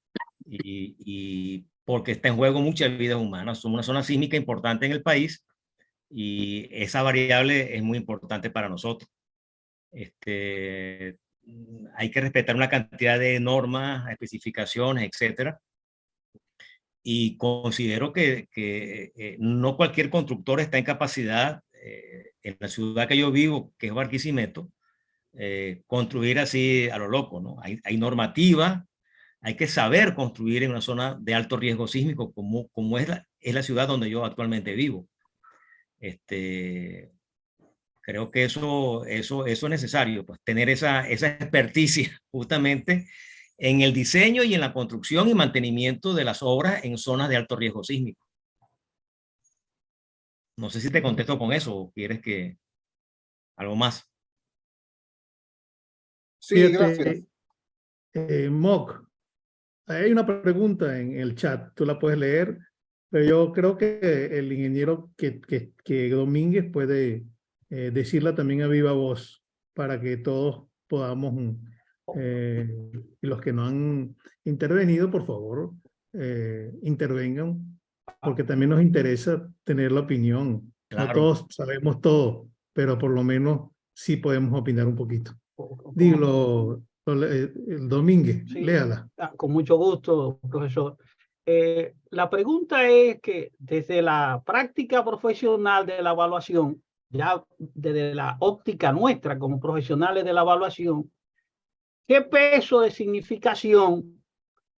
y porque está en juego muchas vidas humanas. Somos una zona sísmica importante en el país y esa variable es muy importante para nosotros. Hay que respetar una cantidad de normas, especificaciones, etcétera. Y considero que no cualquier constructor está en capacidad, en la ciudad que yo vivo, que es Barquisimeto, construir así a lo loco, ¿no? Hay normativa, hay que saber construir en una zona de alto riesgo sísmico como es la ciudad donde yo actualmente vivo. Creo que eso es necesario, pues tener esa experticia justamente en el diseño y en la construcción y mantenimiento de las obras en zonas de alto riesgo sísmico. No sé si te contesto con eso o quieres que algo más. Sí, Fíjate, gracias. Mock, hay una pregunta en el chat, tú la puedes leer, pero yo creo que el ingeniero que Domínguez puede decirla también a viva voz para que todos podamos, y los que no han intervenido, por favor, intervengan, porque también nos interesa tener la opinión No Claro. todos sabemos todo, pero por lo menos sí podemos opinar un poquito. Digo, el Domínguez, Sí. léala. Con mucho gusto, profesor. La pregunta es que desde la práctica profesional de la evaluación, ya desde la óptica nuestra como profesionales de la evaluación, ¿qué peso de significación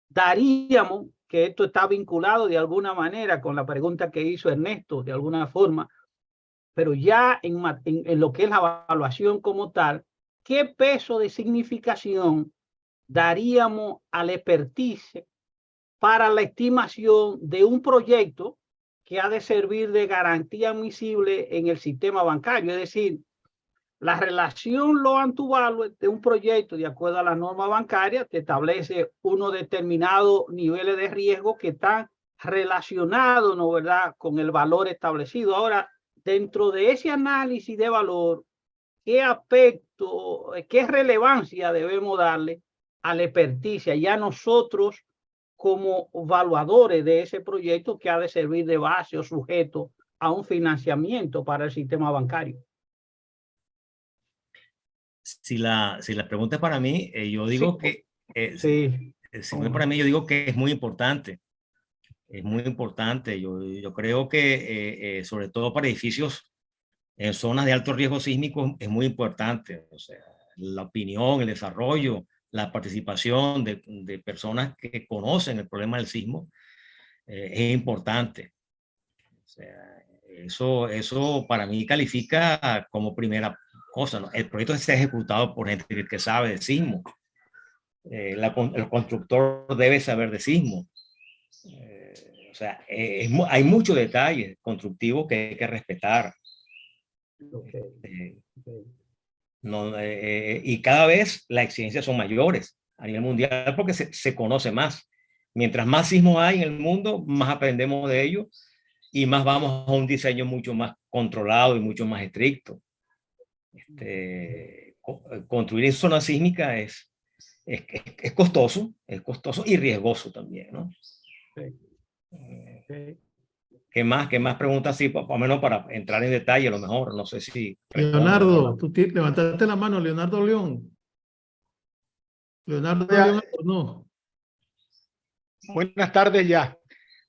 daríamos, que esto está vinculado de alguna manera con la pregunta que hizo Ernesto, de alguna forma, pero ya en lo que es la evaluación como tal, ¿qué peso de significación daríamos al expertise para la estimación de un proyecto que ha de servir de garantía admisible en el sistema bancario? Es decir, la relación loan to value de un proyecto, de acuerdo a la norma bancaria, te establece unos determinados niveles de riesgo que están relacionados, ¿no, verdad?, con el valor establecido. Ahora, dentro de ese análisis de valor, ¿qué aspecto, qué relevancia debemos darle a la experticia? Ya nosotros, como evaluadores de ese proyecto que ha de servir de base o sujeto a un financiamiento para el sistema bancario. Si la pregunta es para mí, yo digo Sí, que, sí. si no es para mí, yo digo que es muy importante. Es muy importante. Yo creo que, sobre todo para edificios en zonas de alto riesgo sísmico, es muy importante. O sea, la opinión, el desarrollo, la participación de personas que conocen el problema del sismo es importante. O sea, eso para mí califica como primera cosa, ¿no? El proyecto está ejecutado por gente que sabe de sismo. El constructor debe saber de sismo. O sea, hay muchos detalles constructivos que hay que respetar. No, y cada vez las exigencias son mayores a nivel mundial porque se conoce más. Mientras más sismos hay en el mundo, más aprendemos de ello y más vamos a un diseño mucho más controlado y mucho más estricto. Construir en zona sísmica es costoso y riesgoso también, ¿no? ¿Qué más preguntas? Sí, por lo menos para entrar en detalle, a lo mejor, no sé si Leonardo, tú levantaste la mano, Leonardo León. Leonardo León, no. Buenas tardes ya.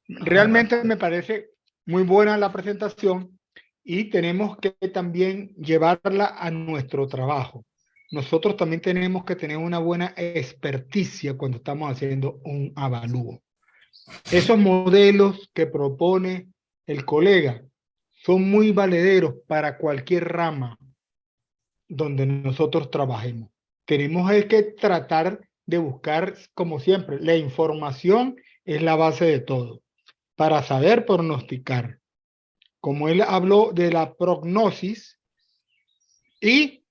Realmente me parece muy buena la presentación y tenemos que también llevarla a nuestro trabajo. Nosotros también tenemos que tener una buena experticia cuando estamos haciendo un avalúo. Esos modelos que propone el colega son muy valederos para cualquier rama donde nosotros trabajemos. Tenemos que tratar de buscar, como siempre, la información es la base de todo, para saber pronosticar. Como él habló de la prognosis y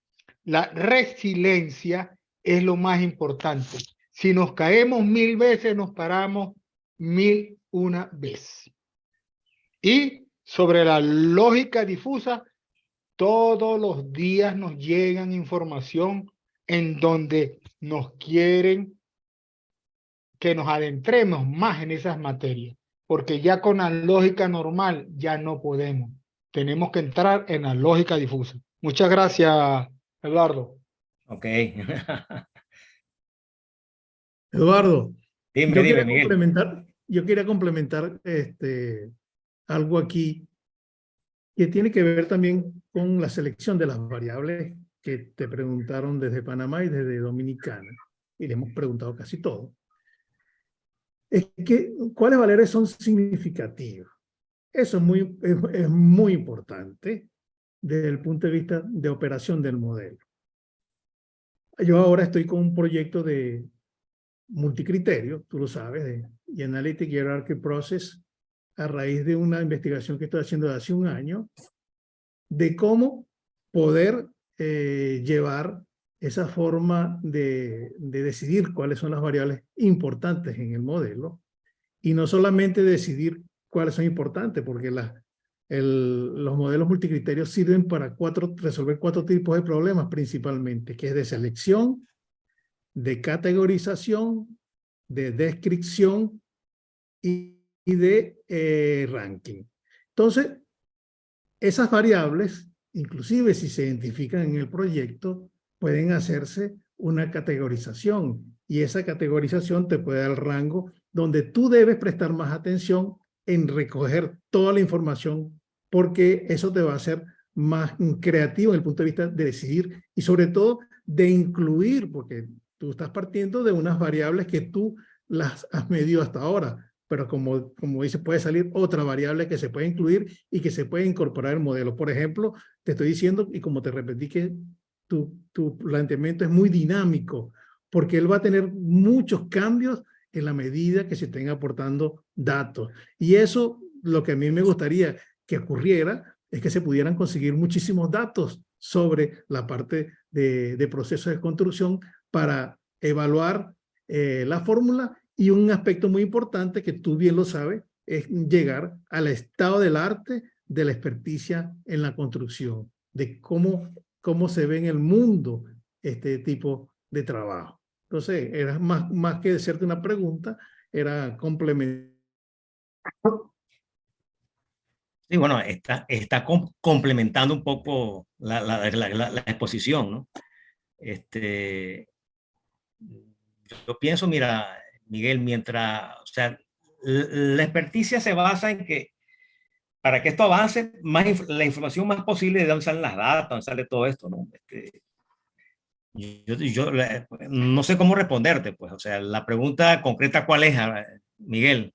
la resiliencia es lo más importante. Si nos caemos 1000 veces, nos paramos 1001 veces. Y sobre la lógica difusa, todos los días nos llegan información en donde nos quieren que nos adentremos más en esas materias, porque ya con la lógica normal ya no podemos. Tenemos que entrar en la lógica difusa. Muchas gracias, Eduardo. Ok. Eduardo, Dime, yo quería complementar algo aquí que tiene que ver también con la selección de las variables que te preguntaron desde Panamá y desde Dominicana, y le hemos preguntado casi todo. Es que, ¿cuáles valores son significativos? Eso es muy importante desde el punto de vista de operación del modelo. Yo ahora estoy con un proyecto de multicriterio, tú lo sabes, de Analytic Hierarchy Process, a raíz de una investigación que estoy haciendo de hace un año, de cómo poder llevar esa forma de decidir cuáles son las variables importantes en el modelo, y no solamente decidir cuáles son importantes, porque los modelos multicriterios sirven para resolver 4 tipos de problemas principalmente, que es de selección, de categorización, de descripción y de ranking. Entonces, esas variables, inclusive si se identifican en el proyecto, pueden hacerse una categorización, y esa categorización te puede dar el rango donde tú debes prestar más atención en recoger toda la información, porque eso te va a hacer más creativo en el punto de vista de decidir y sobre todo de incluir, porque tú estás partiendo de unas variables que tú las has medido hasta ahora, pero como dice, puede salir otra variable que se puede incluir y que se puede incorporar al modelo. Por ejemplo, te estoy diciendo, y como te repetí, que tu planteamiento es muy dinámico, porque él va a tener muchos cambios en la medida que se estén aportando datos. Y eso, lo que a mí me gustaría que ocurriera, es que se pudieran conseguir muchísimos datos sobre la parte de procesos de construcción para evaluar la fórmula, y un aspecto muy importante que tú bien lo sabes es llegar al estado del arte de la experticia en la construcción, de cómo se ve en el mundo este tipo de trabajo. Entonces, era más que hacerte una pregunta, era complementar. Sí, bueno, está complementando un poco la exposición, ¿no? Yo pienso, mira, Miguel, o sea, la experticia se basa en que para que esto avance, la información más posible de dónde salen las datas, dónde sale todo esto, ¿no? Yo no sé cómo responderte, pues, o sea, la pregunta concreta, ¿cuál es, Miguel?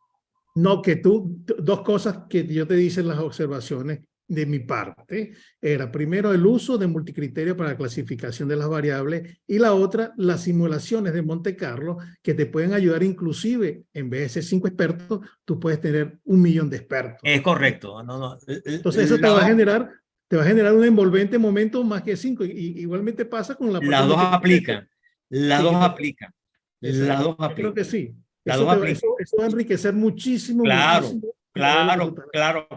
No, que dos cosas que yo te hice en las observaciones de mi parte, era primero el uso de multicriterio para la clasificación de las variables, y la otra, las simulaciones de Monte Carlo, que te pueden ayudar inclusive, en vez de ser 5 expertos, tú puedes tener 1 millón de expertos. Es correcto. No. Entonces eso te va a generar un envolvente momento más que 5, y igualmente pasa con la parte las dos aplican. Las Sí, dos aplican. exacto. Las dos Yo aplican. creo que sí. Las dos aplican. Eso va a enriquecer muchísimo. Claro, muchísimo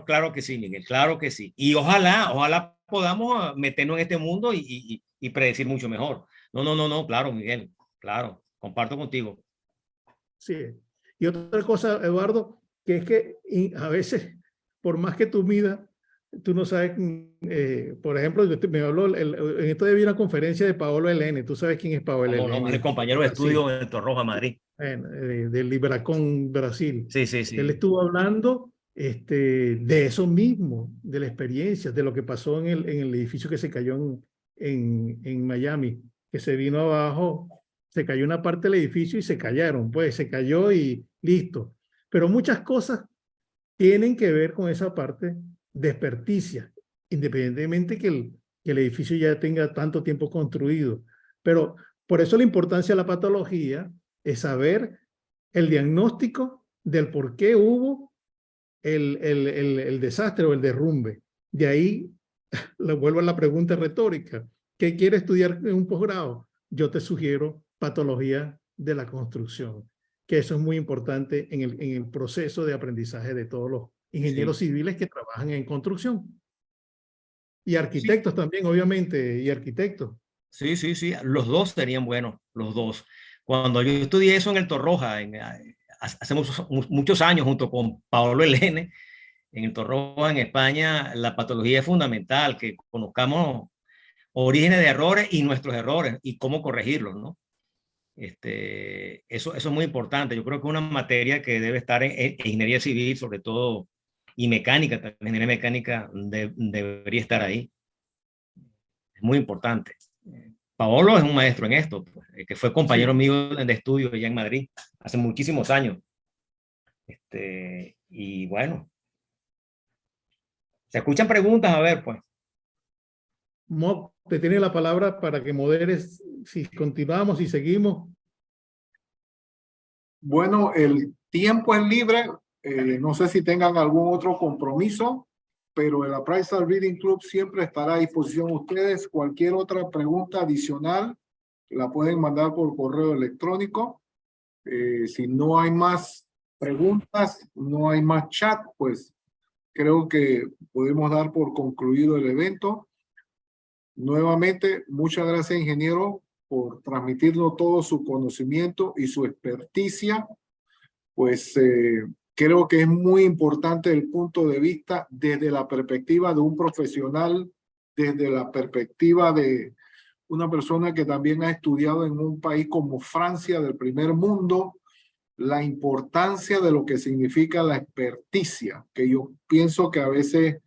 claro que sí, Miguel, claro que sí. Y ojalá podamos meternos en este mundo y predecir mucho mejor. No, claro, Miguel, claro, comparto contigo. Sí. Y otra cosa, Eduardo, que es que a veces, por más que tú midas, tú no sabes, por ejemplo, me habló, en esto de una conferencia de Paolo Elene. ¿Tú sabes quién es Paolo Elene? No, el compañero de estudio en Torroja, Madrid. Del Iberacón, Brasil. Sí. Él estuvo hablando de eso mismo, de la experiencia, de lo que pasó en el edificio que se cayó en Miami, que se vino abajo, se cayó una parte del edificio y se cayeron, pues se cayó y listo. Pero muchas cosas tienen que ver con esa parte de experticia, independientemente que el edificio ya tenga tanto tiempo construido. Pero por eso la importancia de la patología es saber el diagnóstico del por qué hubo el desastre o el derrumbe. De ahí, le vuelvo a la pregunta retórica: ¿qué quiere estudiar en un posgrado? Yo te sugiero patología de la construcción, que eso es muy importante en el proceso de aprendizaje de todos los ingenieros civiles que trabajan en construcción. Y arquitectos también, obviamente, y arquitectos. Sí, los dos serían buenos, los dos. Cuando yo estudié eso en el Torroja, hace muchos años, junto con Paolo Elene, en el Torroja, en España, la patología es fundamental, que conozcamos orígenes de errores y nuestros errores y cómo corregirlos, ¿no? Eso es muy importante. Yo creo que es una materia que debe estar en ingeniería civil, sobre todo, y mecánica, también ingeniería mecánica debería estar ahí. Es muy importante. Paolo es un maestro en esto, pues, que fue compañero mío de estudio allá en Madrid hace muchísimos años. Y bueno, se escuchan preguntas, a ver, pues. Mock, te tiene la palabra para que moderes si continuamos y seguimos. Bueno, el tiempo es libre. No sé si tengan algún otro compromiso, pero el Appraisal Reading Club siempre estará a disposición de ustedes. Cualquier otra pregunta adicional la pueden mandar por correo electrónico. Si no hay más preguntas, no hay más chat, pues creo que podemos dar por concluido el evento. Nuevamente, muchas gracias, ingeniero, por transmitirnos todo su conocimiento y su experticia. Pues creo que es muy importante el punto de vista desde la perspectiva de un profesional, desde la perspectiva de una persona que también ha estudiado en un país como Francia, del primer mundo, la importancia de lo que significa la experticia, que yo pienso que a veces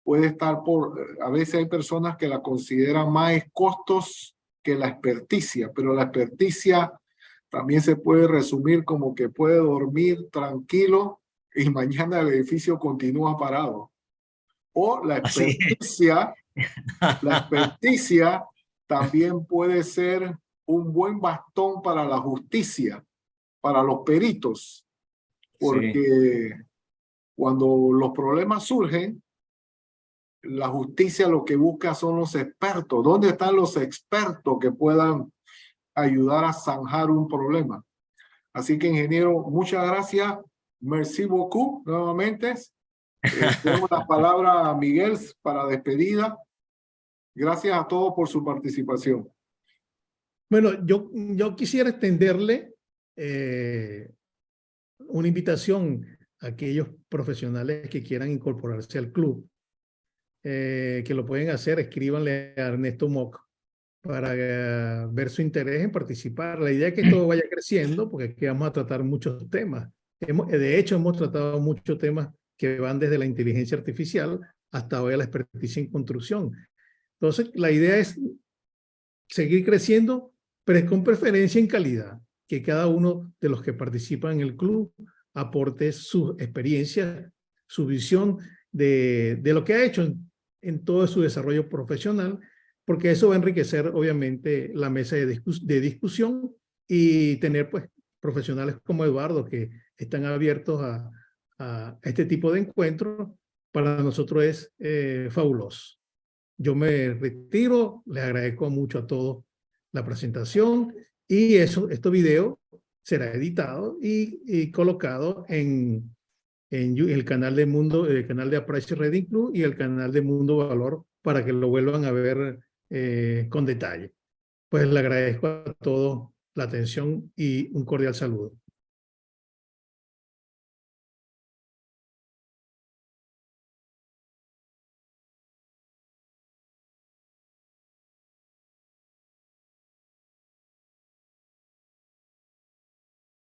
puede estar a veces hay personas que la consideran más costos que la experticia, pero la experticia también se puede resumir como que puede dormir tranquilo y mañana el edificio continúa parado. O la experticia también puede ser un buen bastón para la justicia, para los peritos, porque cuando los problemas surgen, la justicia lo que busca son los expertos. ¿Dónde están los expertos que puedan ayudar a zanjar un problema? Así que, ingeniero, muchas gracias. Merci beaucoup, nuevamente. Tengo la palabra a Miguel para despedida. Gracias a todos por su participación. Bueno, yo quisiera extenderle una invitación a aquellos profesionales que quieran incorporarse al club, que lo pueden hacer. Escríbanle a Ernesto Mock para ver su interés en participar. La idea es que esto vaya creciendo, porque aquí vamos a tratar muchos temas. De hecho, hemos tratado muchos temas que van desde la inteligencia artificial hasta hoy a la experticia en construcción. Entonces, la idea es seguir creciendo, pero con preferencia en calidad, que cada uno de los que participan en el club aporte su experiencia, su visión de lo que ha hecho en todo su desarrollo profesional, porque eso va a enriquecer obviamente la mesa de discusión y tener pues profesionales como Eduardo que están abiertos a este tipo de encuentros. Para nosotros es fabuloso. Yo me retiro, les agradezco mucho a todos la presentación y este video será editado y colocado en el canal de el canal de Appraisal Reading Club y el canal de Mundo Valor para que lo vuelvan a ver con detalle. Pues le agradezco a todos la atención y un cordial saludo.